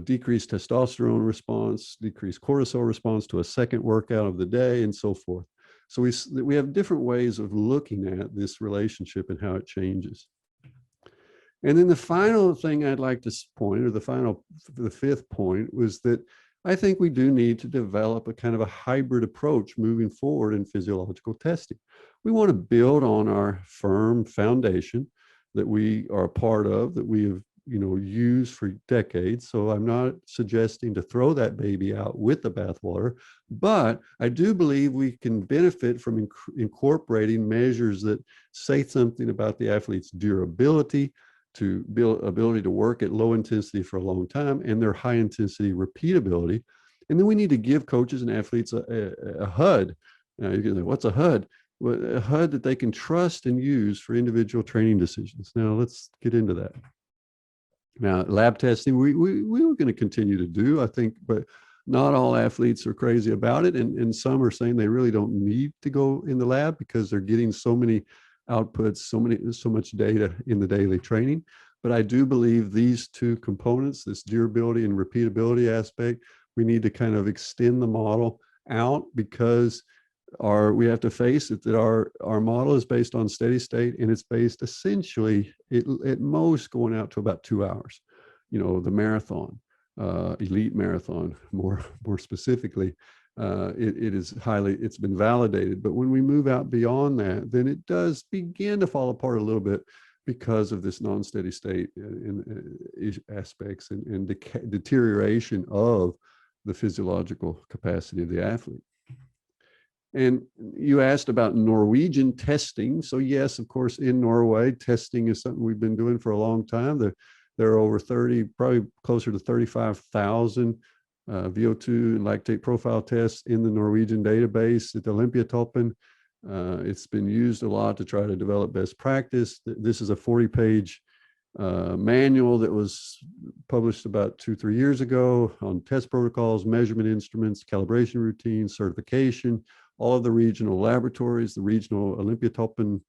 decreased testosterone response, decreased cortisol response to a second workout of the day, and so forth. So we have different ways of looking at this relationship and how it changes. And then the final thing I'd like to point, or the fifth point, was that I think we do need to develop a kind of a hybrid approach moving forward in physiological testing. We want to build on our firm foundation that we are a part of, that we have used for decades. So I'm not suggesting to throw that baby out with the bathwater, but I do believe we can benefit from incorporating measures that say something about the athlete's durability, to build ability to work at low intensity for a long time, and their high intensity repeatability. And then we need to give coaches and athletes a HUD. You're gonna say, what's a HUD? Well, a HUD that they can trust and use for individual training decisions. Now let's get into that. Now, lab testing, we were going to continue to do, I think, but not all athletes are crazy about it. And some are saying they really don't need to go in the lab because they're getting so many outputs, so much data in the daily training. But I do believe these two components, this durability and repeatability aspect, we need to kind of extend the model out, because we have to face it that our model is based on steady state, and it's based essentially at most going out to about 2 hours. The marathon, elite marathon, more specifically, it's been validated. But when we move out beyond that, then it does begin to fall apart a little bit because of this non-steady state aspects and deterioration of the physiological capacity of the athlete. And you asked about Norwegian testing. So yes, of course, in Norway, testing is something we've been doing for a long time. There are over 30, probably closer to 35,000 VO2 and lactate profile tests in the Norwegian database at Olympiatoppen. It's been used a lot to try to develop best practice. This is a 40-page manual that was published about 2-3 years ago on test protocols, measurement instruments, calibration routines, certification. All of the regional laboratories, the regional Olympiatoppen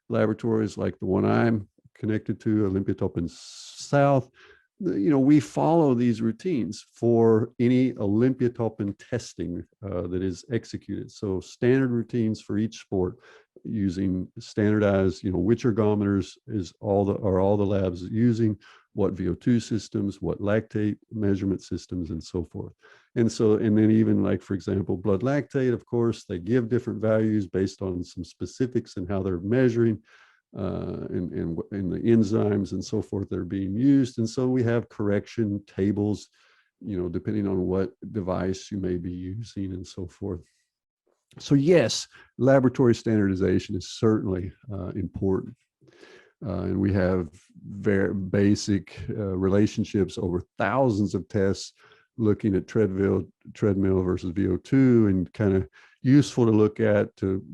laboratories, like the one I'm connected to, Olympiatoppen South, we follow these routines for any Olympiatoppen testing that is executed. So standard routines for each sport, using standardized, which ergometers are all the labs using, what VO2 systems, what lactate measurement systems, and so forth. And then even, like, for example, blood lactate, of course, they give different values based on some specifics and how they're measuring, and the enzymes and so forth that are being used. And so we have correction tables, depending on what device you may be using and so forth. So yes, laboratory standardization is certainly important. And we have very basic relationships over thousands of tests, looking at treadmill versus VO2, and kind of useful to look at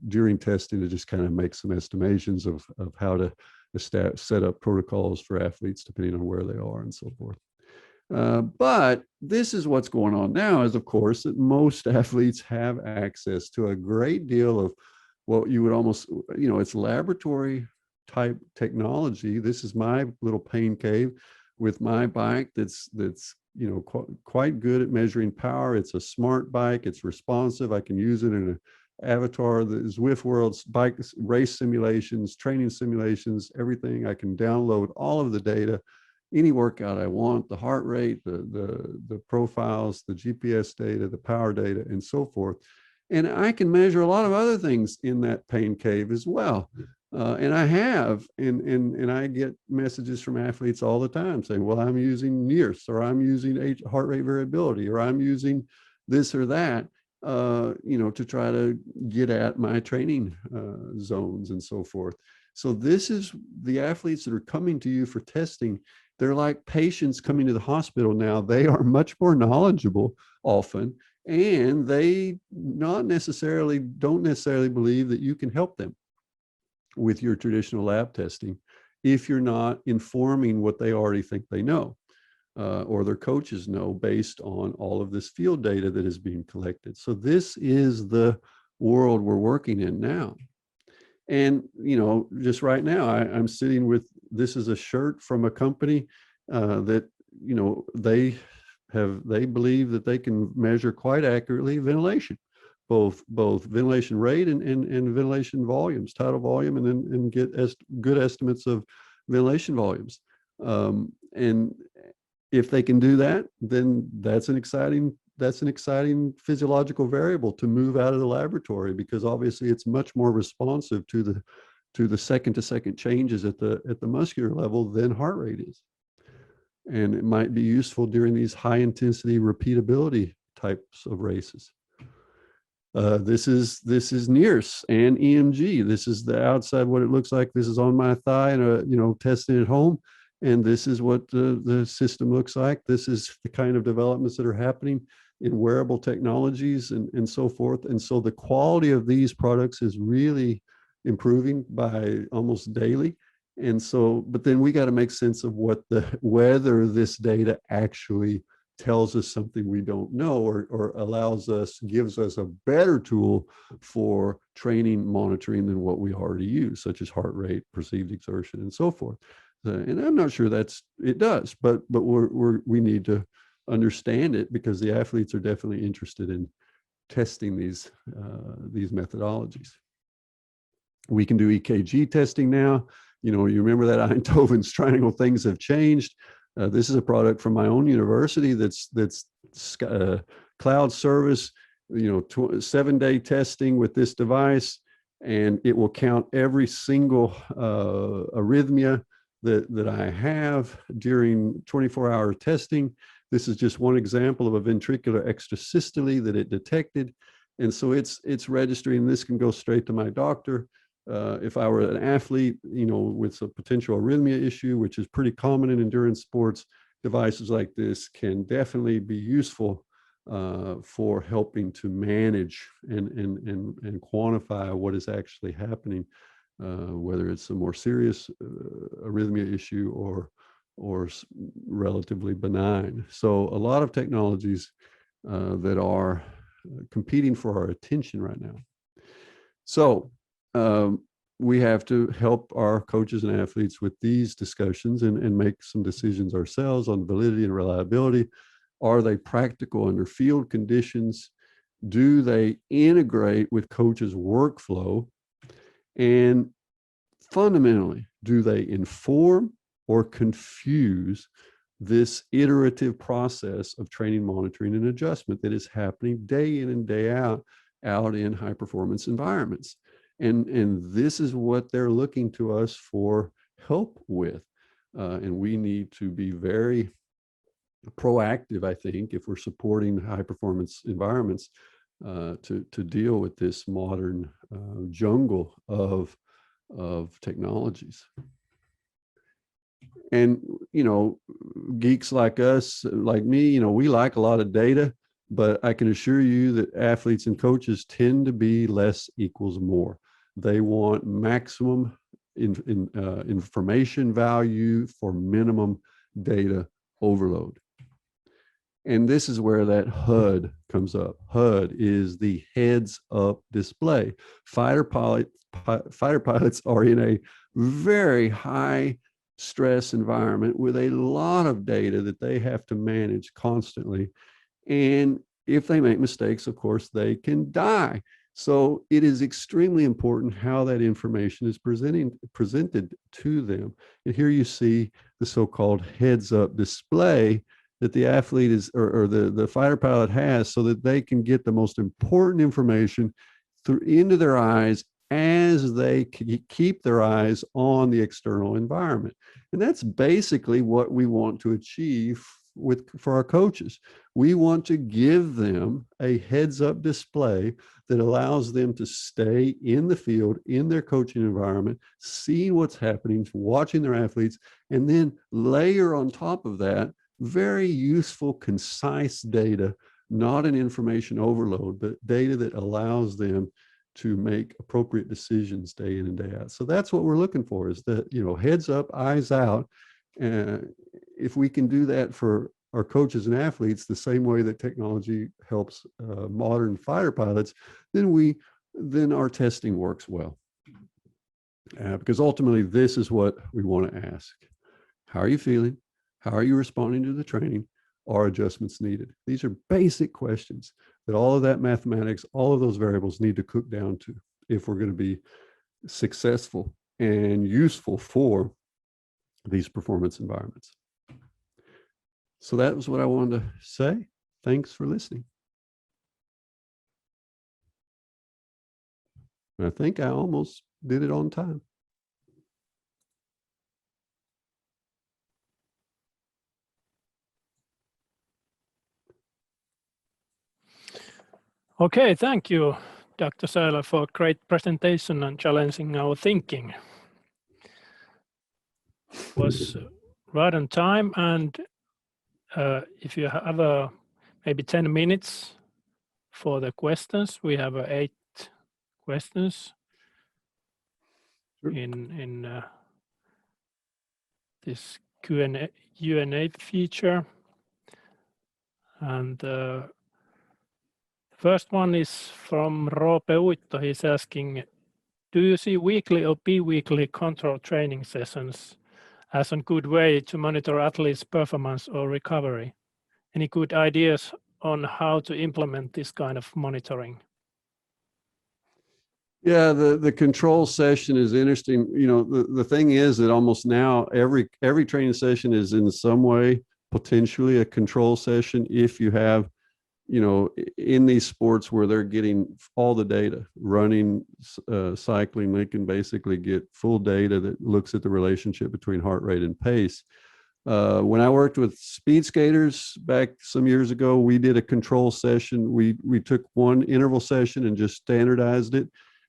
during testing to just kind of make some estimations of how to set up protocols for athletes depending on where they are and so forth. But this is what's going on now, is of course that most athletes have access to a great deal of what you would almost, it's laboratory type technology. This is my little pain cave with my bike that's quite good at measuring power. It's a smart bike. It's responsive. I can use it in an avatar that is with World's bike race simulations, training simulations, everything. I can download all of the data, any workout I want, the heart rate, the profiles, the GPS data, the power data, and so forth. And I can measure a lot of other things in that pain cave as well. And I have, and I get messages from athletes all the time saying, well, I'm using NIRS, or I'm using heart rate variability, or I'm using this or that, to try to get at my training zones and so forth. So this is the athletes that are coming to you for testing. They're like patients coming to the hospital now. They are much more knowledgeable often, and they don't necessarily believe that you can help them with your traditional lab testing if you're not informing what they already think they know, or their coaches know, based on all of this field data that is being collected. So this is the world we're working in now. And, just right now, I'm sitting with, this is a shirt from a company that, they believe that they can measure quite accurately ventilation, both ventilation rate and ventilation volumes, tidal volume, and get good estimates of ventilation volumes. And if they can do that, then that's an exciting physiological variable to move out of the laboratory, because obviously it's much more responsive to the second to second changes at the muscular level than heart rate is. And it might be useful during these high intensity repeatability types of races. This is NIRS and EMG. This is the outside, what it looks like. This is on my thigh, and testing at home. And this is what the system looks like. This is the kind of developments that are happening in wearable technologies and so forth. And so the quality of these products is really improving by almost daily. And so, but then we got to make sense of whether this data actually tells us something we don't know, or gives us a better tool for training monitoring than what we already use, such as heart rate, perceived exertion, and so forth. And I'm not sure it does, but we need to understand it, because the athletes are definitely interested in testing these methodologies. We can do EKG testing now. You remember that Einthoven's triangle, things have changed. This is a product from my own university that's cloud service, 7-day testing with this device, and it will count every single arrhythmia that I have during 24-hour testing. This is just one example of a ventricular extrasystole that it detected. And so it's registering. This can go straight to my doctor. If I were an athlete, with a potential arrhythmia issue, which is pretty common in endurance sports, devices like this can definitely be useful for helping to manage and quantify what is actually happening, whether it's a more serious arrhythmia issue or relatively benign. So a lot of technologies that are competing for our attention right now. So we have to help our coaches and athletes with these discussions and make some decisions ourselves on validity and reliability. Are they practical under field conditions? Do they integrate with coaches' workflow? And fundamentally, do they inform or confuse this iterative process of training, monitoring, and adjustment that is happening day in and day out in high performance environments? And this is what they're looking to us for help with. And we need to be very proactive, I think, if we're supporting high performance environments, to deal with this modern jungle of technologies. And, geeks like us, like me, we like a lot of data, but I can assure you that athletes and coaches tend to be less equals more. They want maximum information value for minimum data overload. And this is where that HUD comes up. HUD is the heads up display. Fighter pilots are in a very high stress environment with a lot of data that they have to manage constantly. And if they make mistakes, of course, they can die. So it is extremely important how that information is presented to them. And here you see the so-called heads-up display that the athlete is, or the fighter pilot has, so that they can get the most important information into their eyes as they keep their eyes on the external environment. And that's basically what we want to achieve for our coaches. We want to give them a heads-up display that allows them to stay in the field, in their coaching environment, seeing what's happening, watching their athletes, and then layer on top of that very useful, concise data, not an information overload, but data that allows them to make appropriate decisions day in and day out. So that's what we're looking for, is that, heads up, eyes out. If we can do that for our coaches and athletes the same way that technology helps modern fighter pilots, then our testing works well. Because ultimately, this is what we want to ask. How are you feeling? How are you responding to the training? Are adjustments needed? These are basic questions. that all of that mathematics, all of those variables need to cook down to if we're going to be successful and useful for these performance environments. So that was what I wanted to say. Thanks for listening. I think I almost did it on time. Okay, thank you, Dr. Seiler, for a great presentation and challenging our thinking. It was right on time, and if you have maybe 10 minutes for the questions, we have 8 questions in this Q&A feature. And the first one is from Roope Uitto. He's asking, do you see weekly or bi-weekly control training sessions as a good way to monitor athletes' performance or recovery? Any good ideas on how to implement this kind of monitoring? Yeah, the control session is interesting. You know, the thing is that almost now every training session is in some way potentially a control session if you have, you know, in these sports where they're getting all the data, running, cycling, they can basically get full data that looks at the relationship between heart rate and pace. When I worked with speed skaters back some years ago, we did a control session. We took one interval session and just standardized it.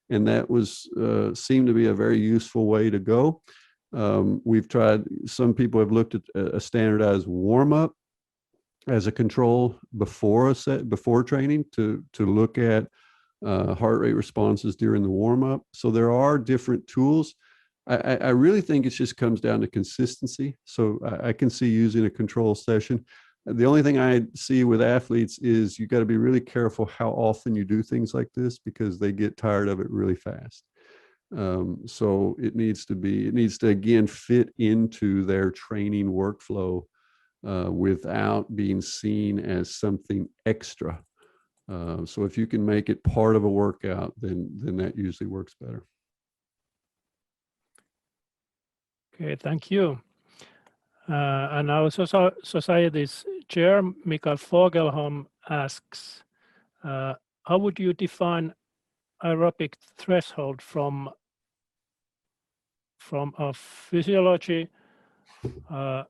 And that was seemed to be a very useful way to go. We've tried, some people have looked at a standardized warm-up as a control before training to look at heart rate responses during the warm-up. So there are different tools. I really think it just comes down to consistency. So I can see using a control session. The only thing I see with athletes is you got to be really careful how often you do things like this because they get tired of it really fast. So it needs to again fit into their training workflow without being seen as something extra. So if you can make it part of a workout, then that usually works better. Okay, thank you. And our society's chair, Mikael Fogelholm, asks, how would you define aerobic threshold from a physiology, or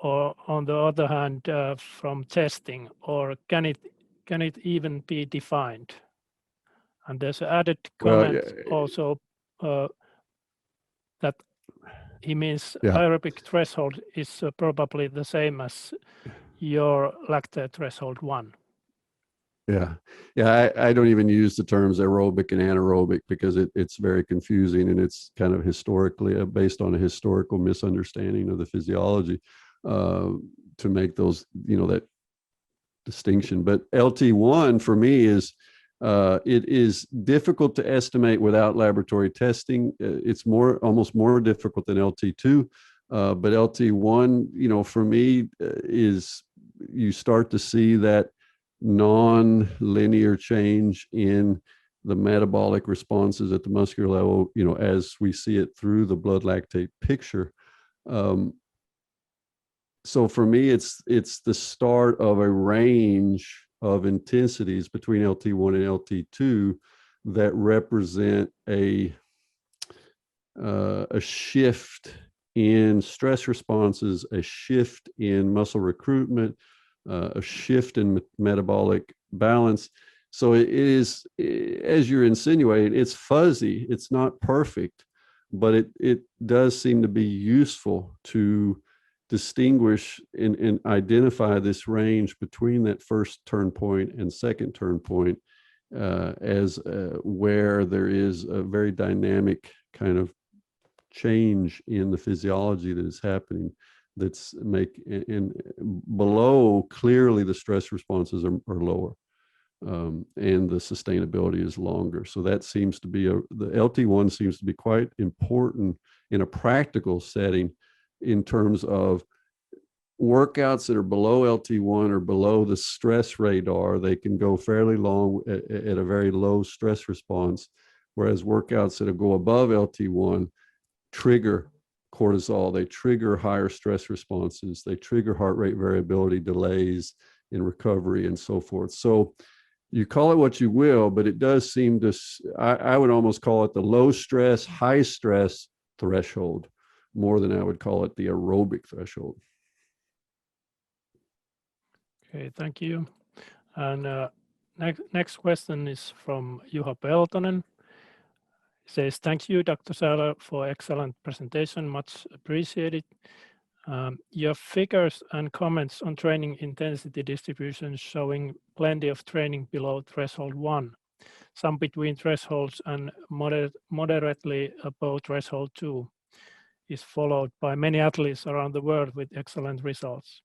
on the other hand, from testing, or can it even be defined? And there's an added comment also that he means aerobic threshold is probably the same as your lactate threshold 1. Yeah, I don't even use the terms aerobic and anaerobic because it's very confusing, and it's kind of historically based on a historical misunderstanding of the physiology to make those, you know, that distinction. But LT1 for me is it is difficult to estimate without laboratory testing. It's almost more difficult than LT2, but LT1, you know, for me is you start to see that non-linear change in the metabolic responses at the muscular level, you know, as we see it through the blood lactate picture. So for me, it's the start of a range of intensities between LT1 and LT2 that represent a shift in stress responses, a shift in muscle recruitment, a shift in metabolic balance. So it is, as you're insinuating, it's fuzzy, it's not perfect, but it does seem to be useful to distinguish and identify this range between that first turn point and second turn point as where there is a very dynamic kind of change in the physiology that is happening that's below clearly the stress responses are lower and the sustainability is longer. So that seems to be the LT1 seems to be quite important in a practical setting in terms of workouts that are below LT1 or below the stress radar, they can go fairly long at a very low stress response, whereas workouts that go above LT1 trigger cortisol, they trigger higher stress responses, they trigger heart rate variability, delays in recovery, and so forth. So you call it what you will, but it does seem to, I would almost call it the low stress, high stress threshold more than I would call it the aerobic threshold. Okay, thank you. And next question is from Juha Peltonen. He says, thank you, Dr. Seiler, for excellent presentation, much appreciated. Your figures and comments on training intensity distribution showing plenty of training below threshold 1, some between thresholds and moderately above threshold 2, is followed by many athletes around the world with excellent results.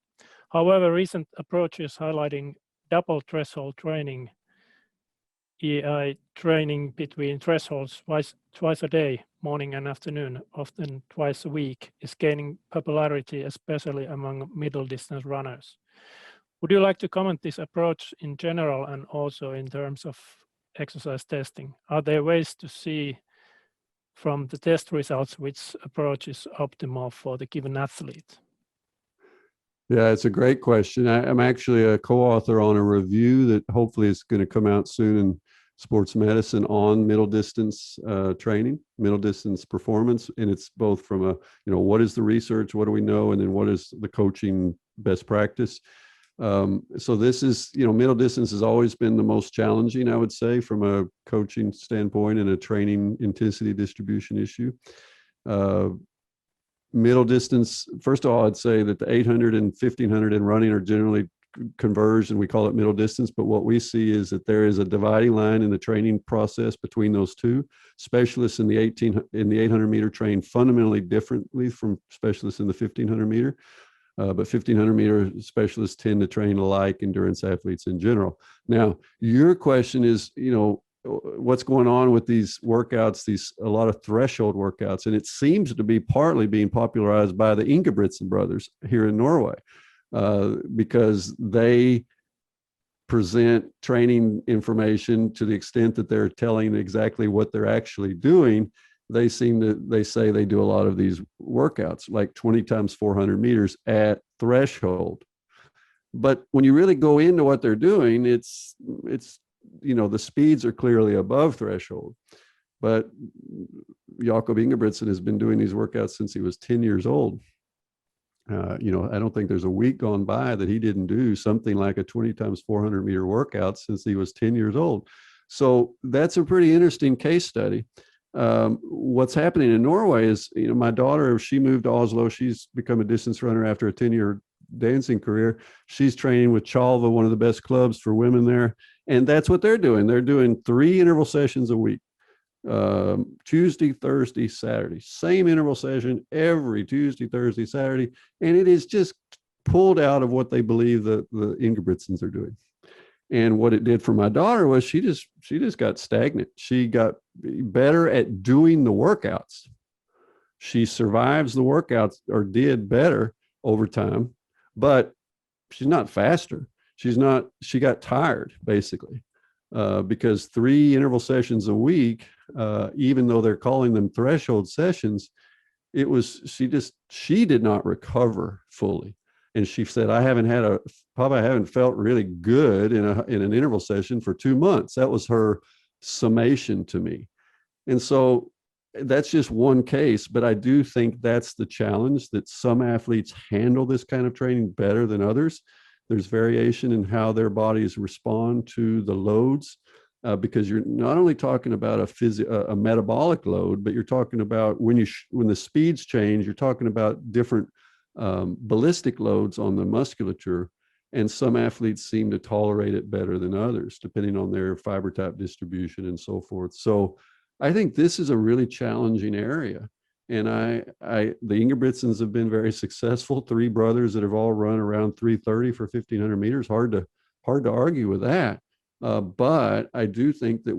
However, recent approaches highlighting double threshold training, EI training between thresholds twice a day, morning and afternoon, often twice a week, is gaining popularity, especially among middle distance runners. Would you like to comment this approach in general and also in terms of exercise testing? Are there ways to see from the test results which approach is optimal for the given athlete? Yeah, it's a great question. I'm actually a co-author on a review that hopefully is going to come out soon in sports medicine on middle distance training, middle distance performance. And it's both from a, what is the research, what do we know, and then what is the coaching best practice. So this is, middle distance has always been the most challenging, I would say, from a coaching standpoint and a training intensity distribution issue. Middle distance, first of all, I'd say that the 800 and 1500 in running are generally converged, and we call it middle distance. But what we see is that there is a dividing line in the training process between those two. Specialists in the 800 meter train fundamentally differently from specialists in the 1500 meter. But 1500 meter specialists tend to train alike endurance athletes in general. Now, your question is, what's going on with these workouts, a lot of threshold workouts, and it seems to be partly being popularized by the Ingebrigtsen brothers here in Norway, because they present training information to the extent that they're telling exactly what they're actually doing. They say they do a lot of these workouts, like 20 times 400 meters at threshold. But when you really go into what they're doing, it's the speeds are clearly above threshold. But Jakob Ingebrigtsen has been doing these workouts since he was 10 years old. I don't think there's a week gone by that he didn't do something like a 20 times 400 meter workout since he was 10 years old. So that's a pretty interesting case study. What's happening in Norway is, my daughter, she moved to Oslo. She's become a distance runner after a 10-year dancing career. She's training with Chalva, one of the best clubs for women there. And that's what they're doing. They're doing 3 interval sessions a week, Tuesday, Thursday, Saturday, same interval session every Tuesday, Thursday, Saturday. And it is just pulled out of what they believe the Ingebrigtsens are doing. And what it did for my daughter was she just got stagnant. She got better at doing the workouts. She survives the workouts, or did better over time, but she's not faster. She got tired basically, because 3 interval sessions a week, even though they're calling them threshold sessions, she did not recover fully. And she said, I haven't felt really good in an interval session for 2 months. That was her summation to me. And so that's just one case, but I do think that's the challenge, that some athletes handle this kind of training better than others. There's variation in how their bodies respond to the loads, because you're not only talking about a metabolic load, but you're talking about when the speeds change, you're talking about different ballistic loads on the musculature, and some athletes seem to tolerate it better than others, depending on their fiber type distribution and so forth. So I think this is a really challenging area. And the Ingebrigtsens have been very successful. 3 brothers that have all run around 3:30 for 1500 meters. Hard to argue with that. But I do think that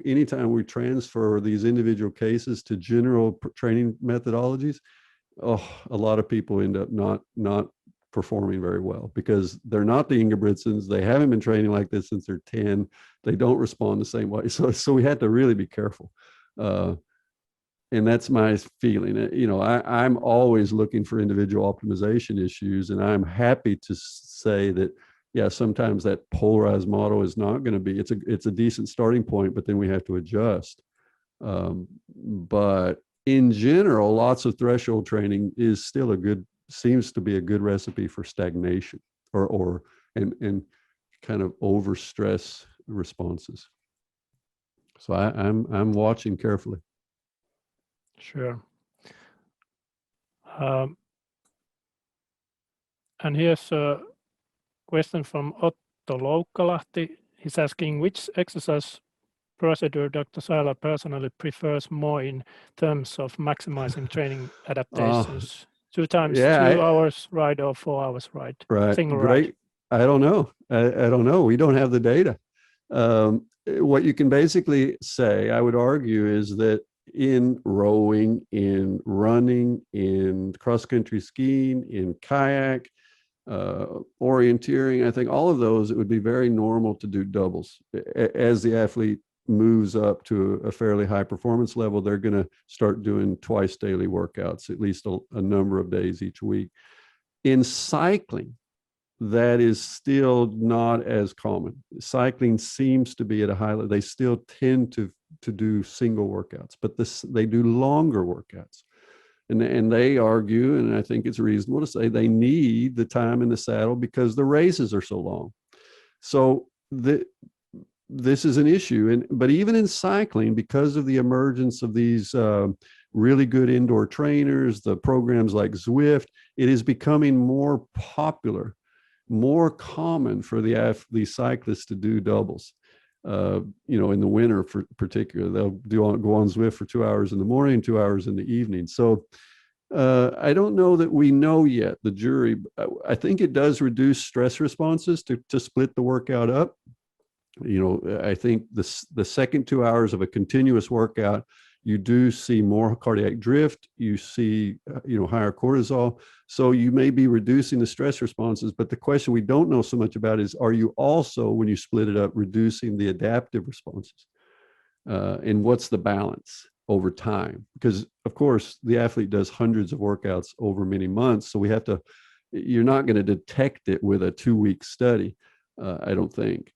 anytime we transfer these individual cases to general training methodologies, a lot of people end up not performing very well because they're not the Ingebrigtsens. They haven't been training like this since they're 10. They don't respond the same way. So we had to really be careful. And that's my feeling. I'm always looking for individual optimization issues, and I'm happy to say that, yeah, sometimes that polarized model is not going to be, it's a decent starting point, but then we have to adjust. But in general, lots of threshold training is still seems to be a good recipe for stagnation and kind of overstress responses. So I'm watching carefully. Sure. And here's a question from Otto Loukkalahti. He's asking, which exercise procedure Dr. Seiler personally prefers more in terms of maximizing training adaptations? 2 times 2 hours ride or 4 hours ride? Right. Single Great. ride. I don't know. I don't know. We don't have the data. What you can basically say, I would argue, is that in rowing, in running, in cross-country skiing, in kayak, orienteering, I think all of those, it would be very normal to do doubles. As the athlete moves up to a fairly high performance level, they're going to start doing twice daily workouts, at least a number of days each week. In cycling, that is still not as common. Cycling seems to be at a high level. They still tend to do single workouts, but they do longer workouts. And they argue, and I think it's reasonable to say, they need the time in the saddle because the races are so long. So this is an issue. But even in cycling, because of the emergence of these really good indoor trainers, the programs like Zwift, it is becoming more popular, more common for the cyclists to do doubles. In the winter, for particular, they'll go on Zwift for 2 hours in the morning, 2 hours in the evening. So I don't know that we know yet, the jury. I think it does reduce stress responses to split the workout up. I think the second 2 hours of a continuous workout, you do see more cardiac drift, you see, higher cortisol. So you may be reducing the stress responses, but the question we don't know so much about is, are you also, when you split it up, reducing the adaptive responses? And what's the balance over time? Because of course, the athlete does hundreds of workouts over many months. So you're not going to detect it with a 2-week study, I don't think.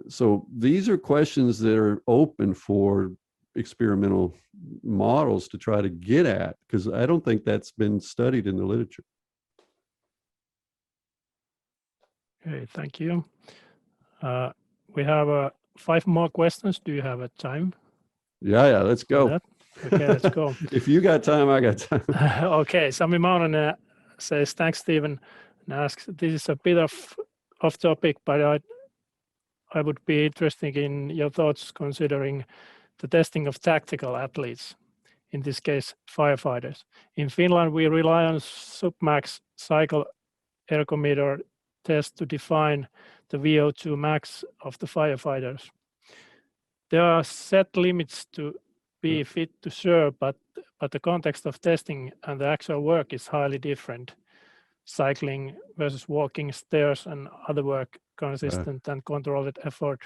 So these are questions that are open for experimental models to try to get at, because I don't think that's been studied in the literature. Okay, thank you. We have 5 more questions. Do you have a time? Yeah, let's go. Okay, let's go. If you got time, I got time. Okay, Sami Maunonen says, thanks, Stephen, and asks, this is a bit off topic, but I would be interested in your thoughts considering the testing of tactical athletes, in this case, firefighters. In Finland, we rely on submax cycle ergometer test to define the VO2 max of the firefighters. There are set limits to be fit to serve, but the context of testing and the actual work is highly different. Cycling versus walking, stairs and other work, consistent and controlled effort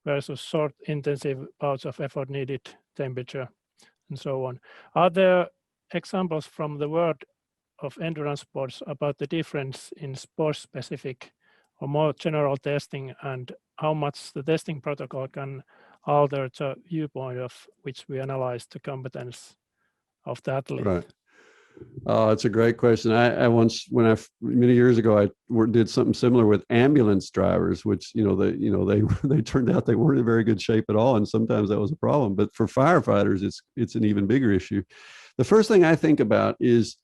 versus short intensive bouts of effort needed, temperature, and so on. Are there examples from the world of endurance sports about the difference in sport-specific or more general testing, and how much the testing protocol can alter the viewpoint of which we analyze the competence of the athlete? Right. Oh, it's a great question. I once, many years ago, I did something similar with ambulance drivers, which they turned out they weren't in very good shape at all, and sometimes that was a problem. But for firefighters, it's an even bigger issue. The first thing I think about is,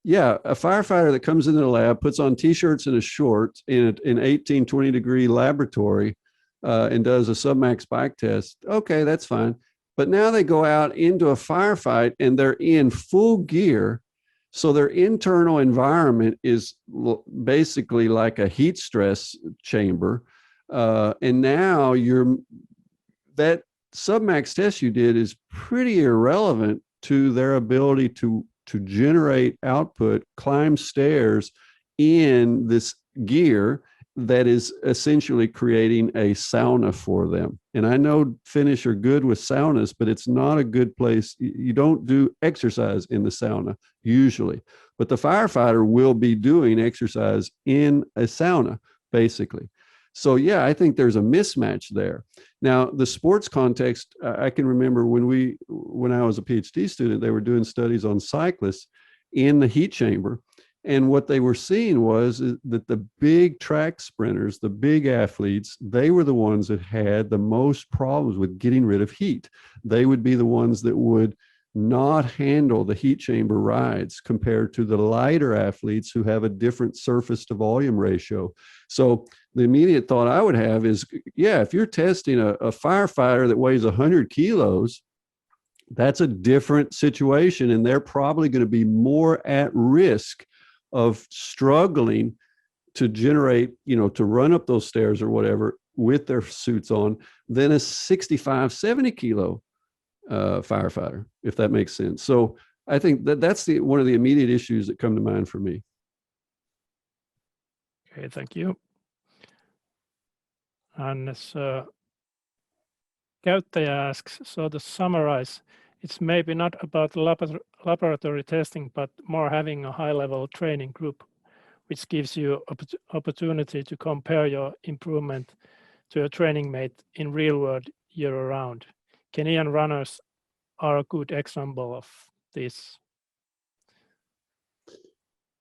a firefighter that comes into the lab, puts on t-shirts and a short in an 18, 20 degree laboratory and does a submax bike test. Okay, that's fine. But now they go out into a firefight and they're in full gear. So their internal environment is basically like a heat stress chamber. And now that submax test you did is pretty irrelevant to their ability to generate output, climb stairs in this gear that is essentially creating a sauna for them. And I know Finnish are good with saunas, but it's not a good place. You don't do exercise in the sauna usually, but the firefighter will be doing exercise in a sauna, basically. So yeah, I think there's a mismatch there. Now, the sports context, I can remember when I was a PhD student, they were doing studies on cyclists in the heat chamber. And what they were seeing was that the big track sprinters, the big athletes, they were the ones that had the most problems with getting rid of heat. They would be the ones that would not handle the heat chamber rides compared to the lighter athletes who have a different surface to volume ratio. So the immediate thought I would have is, yeah, if you're testing a firefighter that weighs 100 kilos, that's a different situation. And they're probably going to be more at risk of struggling to generate, to run up those stairs or whatever with their suits on than a 65, 70 kilo firefighter, if that makes sense. So I think that's one of the immediate issues that come to mind for me. Okay, thank you. And as Käyttäjä asks, so to summarize, it's maybe not about laboratory testing, but more having a high-level training group, which gives you opportunity to compare your improvement to a training mate in real world year-round. Kenyan runners are a good example of this.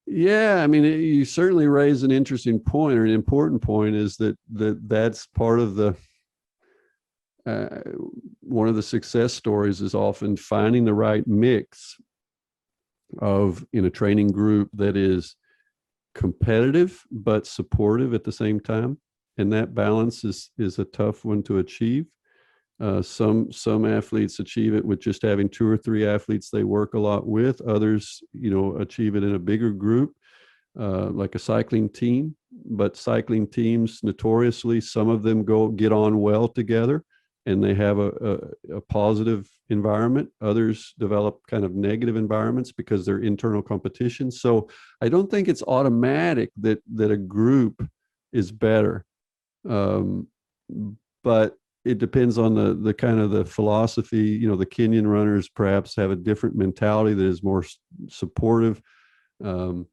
Yeah, I mean, you certainly raise an interesting point, or an important point, is that's part of the one of the success stories is often finding the right mix of in a training group that is competitive but supportive at the same time, and that balance is a tough one to achieve. Some athletes achieve it with just having 2 or 3 athletes they work a lot with. Others, achieve it in a bigger group, like a cycling team. But cycling teams, notoriously, some of them get on well together and they have a positive environment. Others develop kind of negative environments because they're internal competition. So I don't think it's automatic that a group is better. But it depends on the kind of the philosophy. The Kenyan runners perhaps have a different mentality that is more supportive.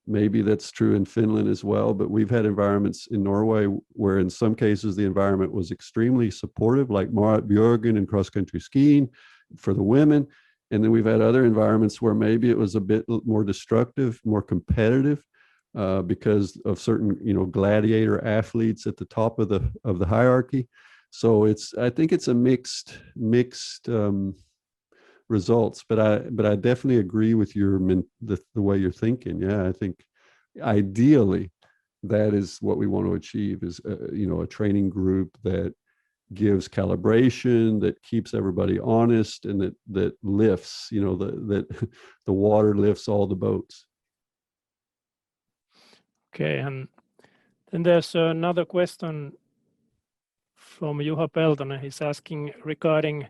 Maybe that's true in Finland as well, but we've had environments in Norway where in some cases the environment was extremely supportive, like Marit Bjørgen in cross-country skiing for the women. And then we've had other environments where maybe it was a bit more destructive, more competitive, because of certain, gladiator athletes at the top of the hierarchy. So I think it's a mixed results, but I definitely agree with the way you're thinking. Yeah, I think ideally that is what we want to achieve, is a training group that gives calibration, that keeps everybody honest, and that lifts, that the water lifts all the boats. Okay, and then there's another question from Juha Peltonen. He's asking regarding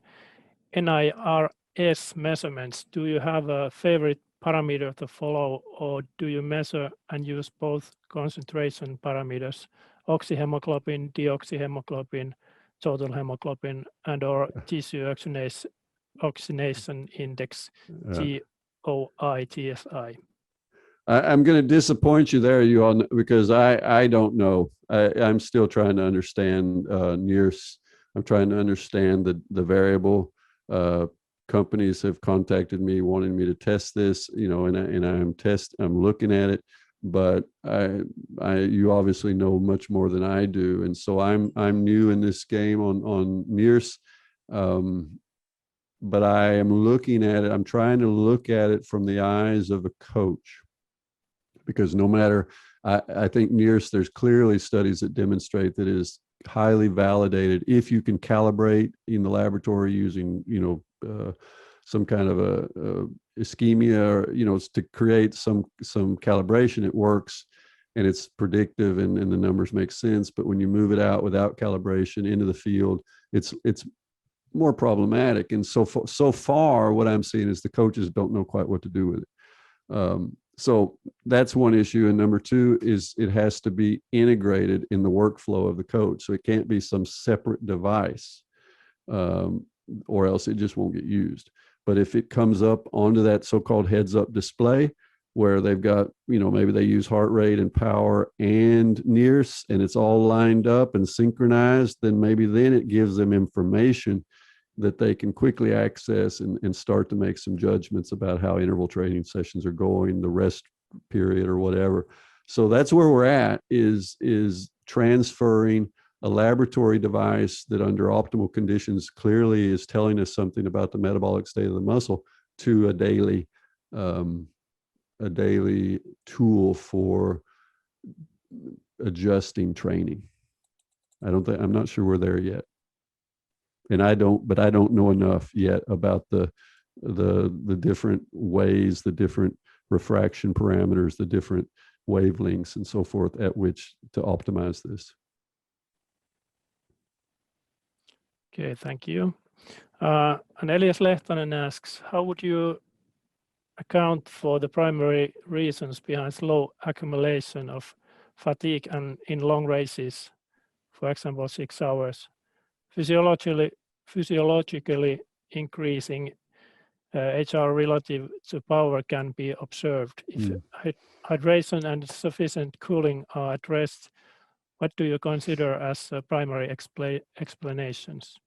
NIRS measurements. Do you have a favorite parameter to follow, or do you measure and use both concentration parameters, oxyhemoglobin, deoxyhemoglobin, total hemoglobin, and or tissue oxygenation index, TOI/TSI? I'm going to disappoint you there, you all, because I don't know. I'm still trying to understand NIRS. I'm trying to understand the variable. Companies have contacted me wanting me to test this, and I'm looking at it, but you obviously know much more than I do, and so I'm new in this game on NIRS, but I am looking at it. I'm trying to look at it from the eyes of a coach, because no matter, I think NIRS, there's clearly studies that demonstrate that it is highly validated if you can calibrate in the laboratory using, some kind of a ischemia, or, to create some calibration. It works and it's predictive, and the numbers make sense. But when you move it out without calibration into the field, it's more problematic. And so far, what I'm seeing is the coaches don't know quite what to do with it. So that's one issue. And number two is it has to be integrated in the workflow of the coach. So it can't be some separate device, or else it just won't get used. But if it comes up onto that so-called heads-up display, where they've got, maybe they use heart rate and power and NIRS, and it's all lined up and synchronized, then it gives them information that they can quickly access and start to make some judgments about how interval training sessions are going, the rest period or whatever. So that's where we're at, is transferring a laboratory device that under optimal conditions clearly is telling us something about the metabolic state of the muscle to a daily tool for adjusting training. I'm not sure we're there yet. And I don't know enough yet about the different ways, the different refraction parameters, the different wavelengths and so forth at which to optimize this. Okay, thank you. And Elias Lehtonen asks, how would you account for the primary reasons behind slow accumulation of fatigue and in long races, for example, 6 hours? Physiologically increasing HR relative to power can be observed. If hydration and sufficient cooling are addressed, what do you consider as primary explanations?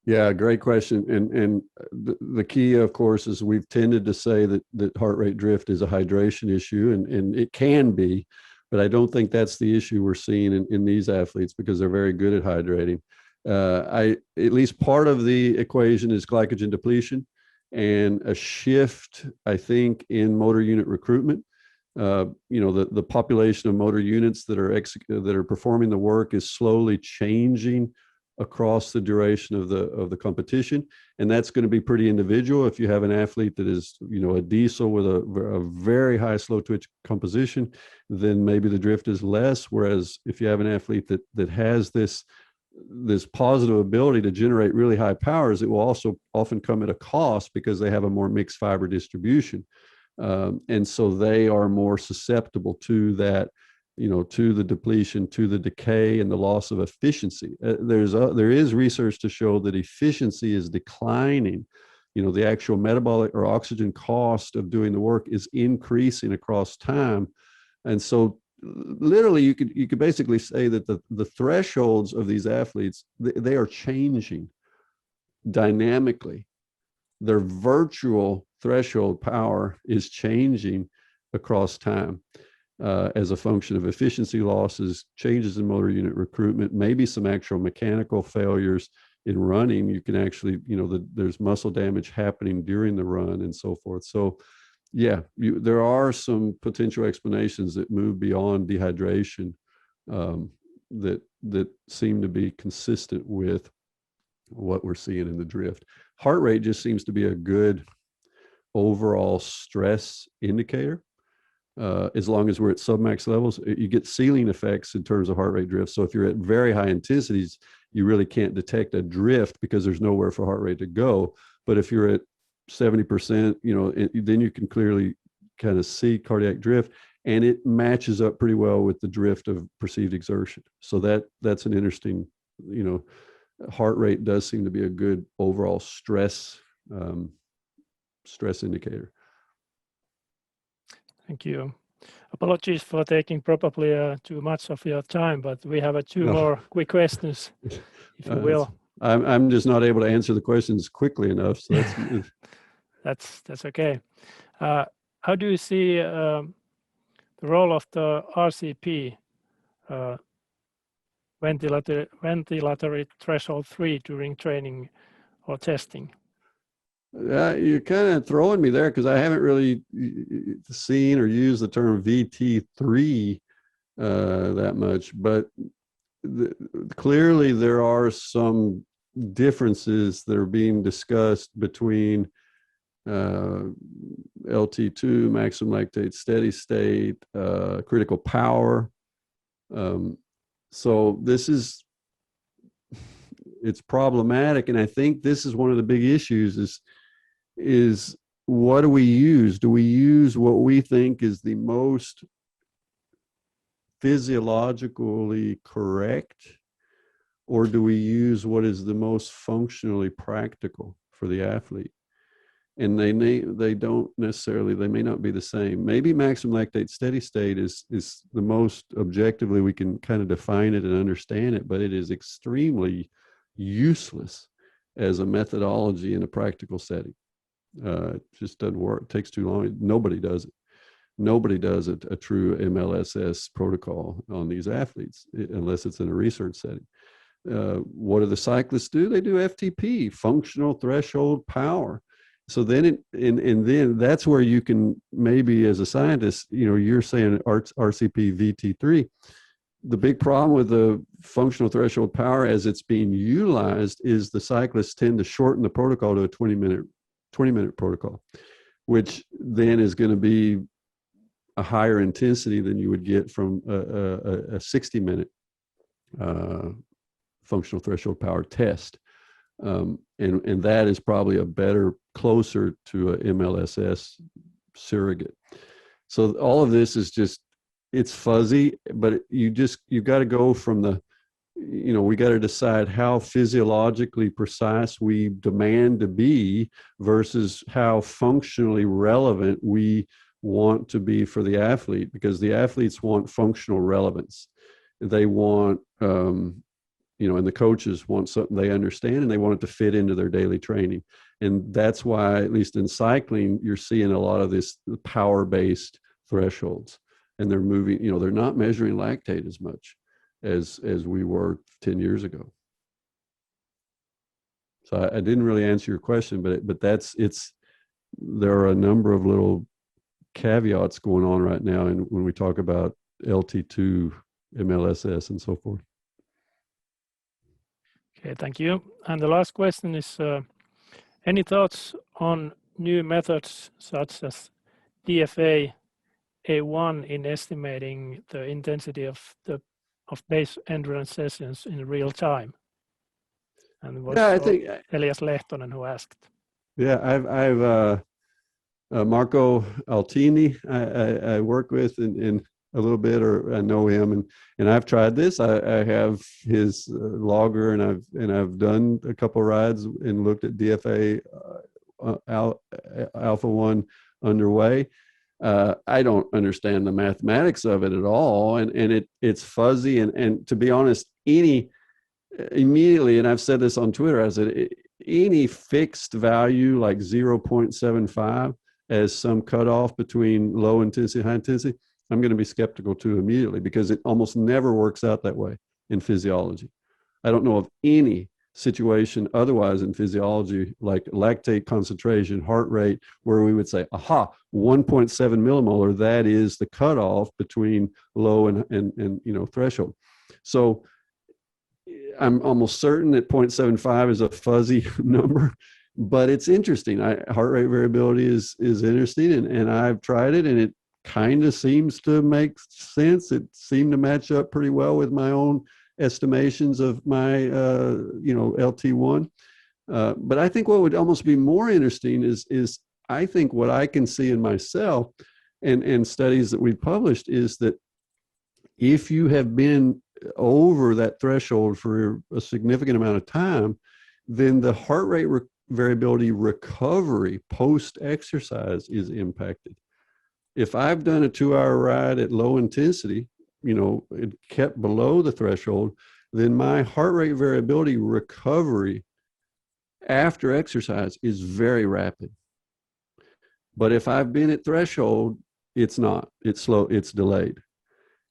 Yeah, great question. And the key, of course, is we've tended to say that heart rate drift is a hydration issue, and it can be, but I don't think that's the issue we're seeing in these athletes, because they're very good at hydrating. At least part of the equation is glycogen depletion and a shift, I think, in motor unit recruitment. The population of motor units that are performing the work is slowly changing across the duration of the competition, and that's going to be pretty individual. If you have an athlete that is a diesel with a very high slow twitch composition, then maybe the drift is less. Whereas if you have an athlete that has this positive ability to generate really high powers, it will also often come at a cost because they have a more mixed fiber distribution, and so they are more susceptible to that, to the depletion, to the decay, and the loss of efficiency. There is research to show that efficiency is declining. The actual metabolic or oxygen cost of doing the work is increasing across time. And so literally you could basically say that the thresholds of these athletes, they are changing dynamically. Their virtual threshold power is changing across time. As a function of efficiency losses, changes in motor unit recruitment, maybe some actual mechanical failures in running. You can actually, there's muscle damage happening during the run and so forth. So yeah, there are some potential explanations that move beyond dehydration, that seem to be consistent with what we're seeing in the drift. Heart rate just seems to be a good overall stress indicator. As long as we're at submax levels, you get ceiling effects in terms of heart rate drift. So if you're at very high intensities, you really can't detect a drift because there's nowhere for heart rate to go. But if you're at 70%, then you can clearly kind of see cardiac drift, and it matches up pretty well with the drift of perceived exertion. So that's an interesting, heart rate does seem to be a good overall stress indicator. Thank you. Apologies for taking probably too much of your time, but we have two more quick questions, if you will. I'm just not able to answer the questions quickly enough, so that's okay. How do you see the role of the RCP, ventilatory threshold 3, during training or testing? You're kind of throwing me there, because I haven't really seen or used the term VT3 that much, but clearly there are some differences that are being discussed between LT2, maximum lactate steady state, critical power. So it's problematic, and I think this is one of the big issues is what do we use? Do we use what we think is the most physiologically correct, or do we use what is the most functionally practical for the athlete? And they don't necessarily, they may not be the same. Maybe maximum lactate steady state is the most objectively we can kind of define it and understand it, but it is extremely useless as a methodology in a practical setting. It just doesn't work. It takes too long. Nobody does it. Nobody does a true MLSS protocol on these athletes unless it's in a research setting. What do the cyclists do? They do FTP, functional threshold power. So then then that's where you can maybe, as a scientist, you're saying RCP VT3. The big problem with the functional threshold power as it's being utilized is the cyclists tend to shorten the protocol to a 20-minute protocol, which then is going to be a higher intensity than you would get from a 60-minute functional threshold power test. And that is probably a better, closer to a MLSS surrogate. So all of this is just, it's fuzzy, but you've got to go from the, we got to decide how physiologically precise we demand to be versus how functionally relevant we want to be for the athlete, because the athletes want functional relevance. They want, and the coaches want something they understand and they want it to fit into their daily training. And that's why, at least in cycling, you're seeing a lot of this power-based thresholds, and they're moving, they're not measuring lactate as much as we were 10 years ago. So I didn't really answer your question, but there are a number of little caveats going on right now, and when we talk about LT2, MLSS, and so forth. Okay, thank you. And the last question is, any thoughts on new methods such as DFA A1 in estimating the intensity of base endurance sessions in real time? And it was I think Elias Lehtonen who asked. Yeah, I've Marco Altini I work with in a little bit, or I know him, and I've tried this. I have his logger, and I've done a couple rides and looked at DFA Alpha 1 underway. I don't understand the mathematics of it at all, and it's fuzzy, and to be honest, immediately, and I've said this on Twitter, I said any fixed value like 0.75 as some cutoff between low intensity and high intensity, I'm going to be skeptical too immediately, because it almost never works out that way in physiology. I don't know of any situation otherwise in physiology, like lactate concentration, heart rate, where we would say, aha, 1.7 millimolar, that is the cutoff between low and threshold. So I'm almost certain that 0.75 is a fuzzy number, but it's interesting. Heart rate variability is interesting, and I've tried it, and it kind of seems to make sense. It seemed to match up pretty well with my own estimations of my LT1. But I think what would almost be more interesting is I think what I can see in myself and studies that we've published is that if you have been over that threshold for a significant amount of time, then the heart rate variability recovery post-exercise is impacted. If I've done a 2-hour ride at low intensity, it kept below the threshold, then my heart rate variability recovery after exercise is very rapid. But if I've been at threshold, it's not. It's slow. It's delayed.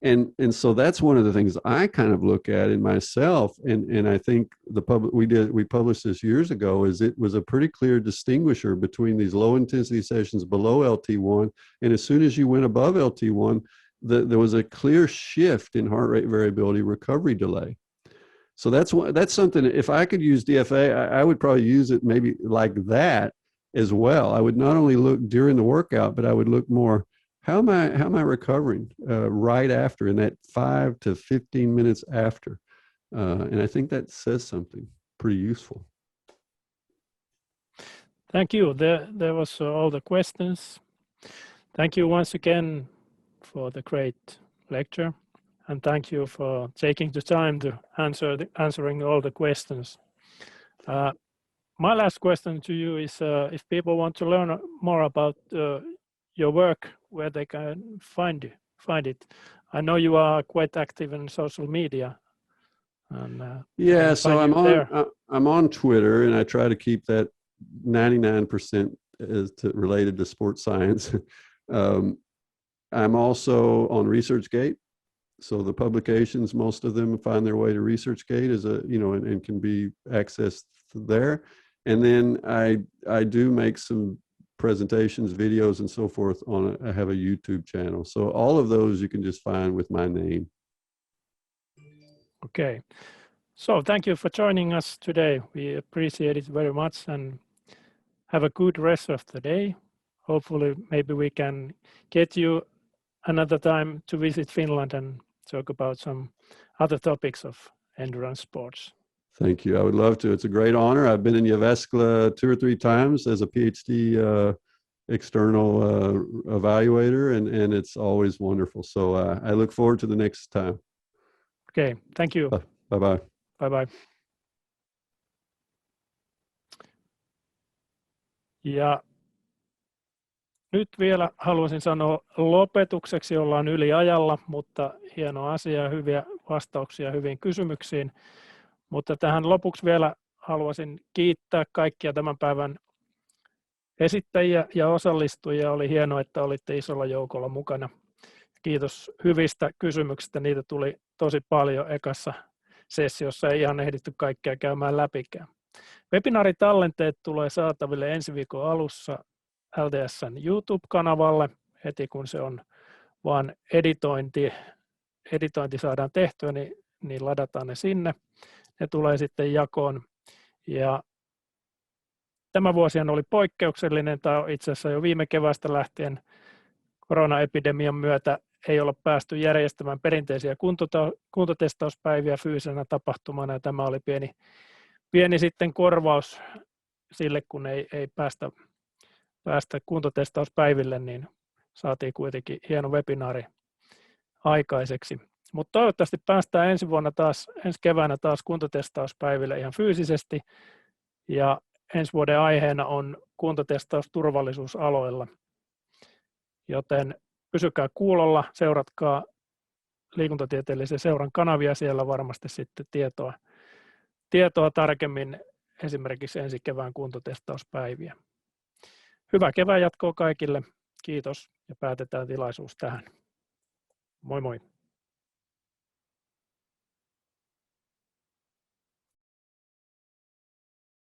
And so that's one of the things I kind of look at in myself, and I think we published this years ago, is it was a pretty clear distinguisher between these low intensity sessions below LT1, and as soon as you went above LT1, there was a clear shift in heart rate variability recovery delay. So that's something, if I could use DFA, I would probably use it maybe like that as well. I would not only look during the workout, but I would look more, how am I recovering right after, in that 5 to 15 minutes after? And I think that says something pretty useful. Thank you. There was all the questions. Thank you once again for the great lecture, and thank you for taking the time to answering all the questions. My last question to you is if people want to learn more about your work, where they can find it. I know you are quite active in social media. And, yeah, so I'm on Twitter, and I try to keep that 99% related to sports science. I'm also on ResearchGate. So the publications, most of them find their way to ResearchGate and can be accessed there. And then I do make some presentations, videos, and so forth I have a YouTube channel. So all of those you can just find with my name. Okay. So thank you for joining us today. We appreciate it very much, and have a good rest of the day. Hopefully, maybe we can get you another time to visit Finland and talk about some other topics of endurance sports. Thank you. I would love to. It's a great honor. I've been in Jyväskylä 2 or 3 times as a PhD external evaluator, and it's always wonderful. So I look forward to the next time. Okay, thank you. Bye-bye. Bye-bye. Ja nyt vielä haluaisin sanoa lopetukseksi, ollaan yliajalla, mutta hieno asia ja hyviä vastauksia hyviin kysymyksiin. Mutta tähän lopuksi vielä haluaisin kiittää kaikkia tämän päivän esittäjiä ja osallistujia. Oli hienoa, että olitte isolla joukolla mukana. Kiitos hyvistä kysymyksistä. Niitä tuli tosi paljon ekassa sessiossa. Ei ihan ehditty kaikkea käymään läpikään. Webinaaritallenteet tulee saataville ensi viikon alussa LTS:n YouTube-kanavalle heti kun se on vaan editointi saadaan tehtyä, niin ladataan ne sinne. Ne tulee sitten jakoon. Ja tämä vuosihan oli poikkeuksellinen, tai itse asiassa jo viime keväästä lähtien koronaepidemian myötä ei olla päästy järjestämään perinteisiä kuntotestauspäiviä fyysisenä tapahtumana, ja tämä oli pieni sitten korvaus sille, kun ei päästä kuntotestauspäiville, niin saatiin kuitenkin hieno webinaari aikaiseksi. Mutta toivottavasti päästään ensi keväänä taas kuntotestauspäiville ihan fyysisesti, ja ensi vuoden aiheena on kuntotestaus turvallisuusaloilla. Joten pysykää kuulolla, seuratkaa liikuntatieteellisen seuran kanavia, siellä varmasti sitten tietoa tarkemmin esimerkiksi ensi kevään kuntotestauspäiviä. Hyvää kevään jatkoa kaikille. Kiitos ja päätetään tilaisuus tähän. Moi moi.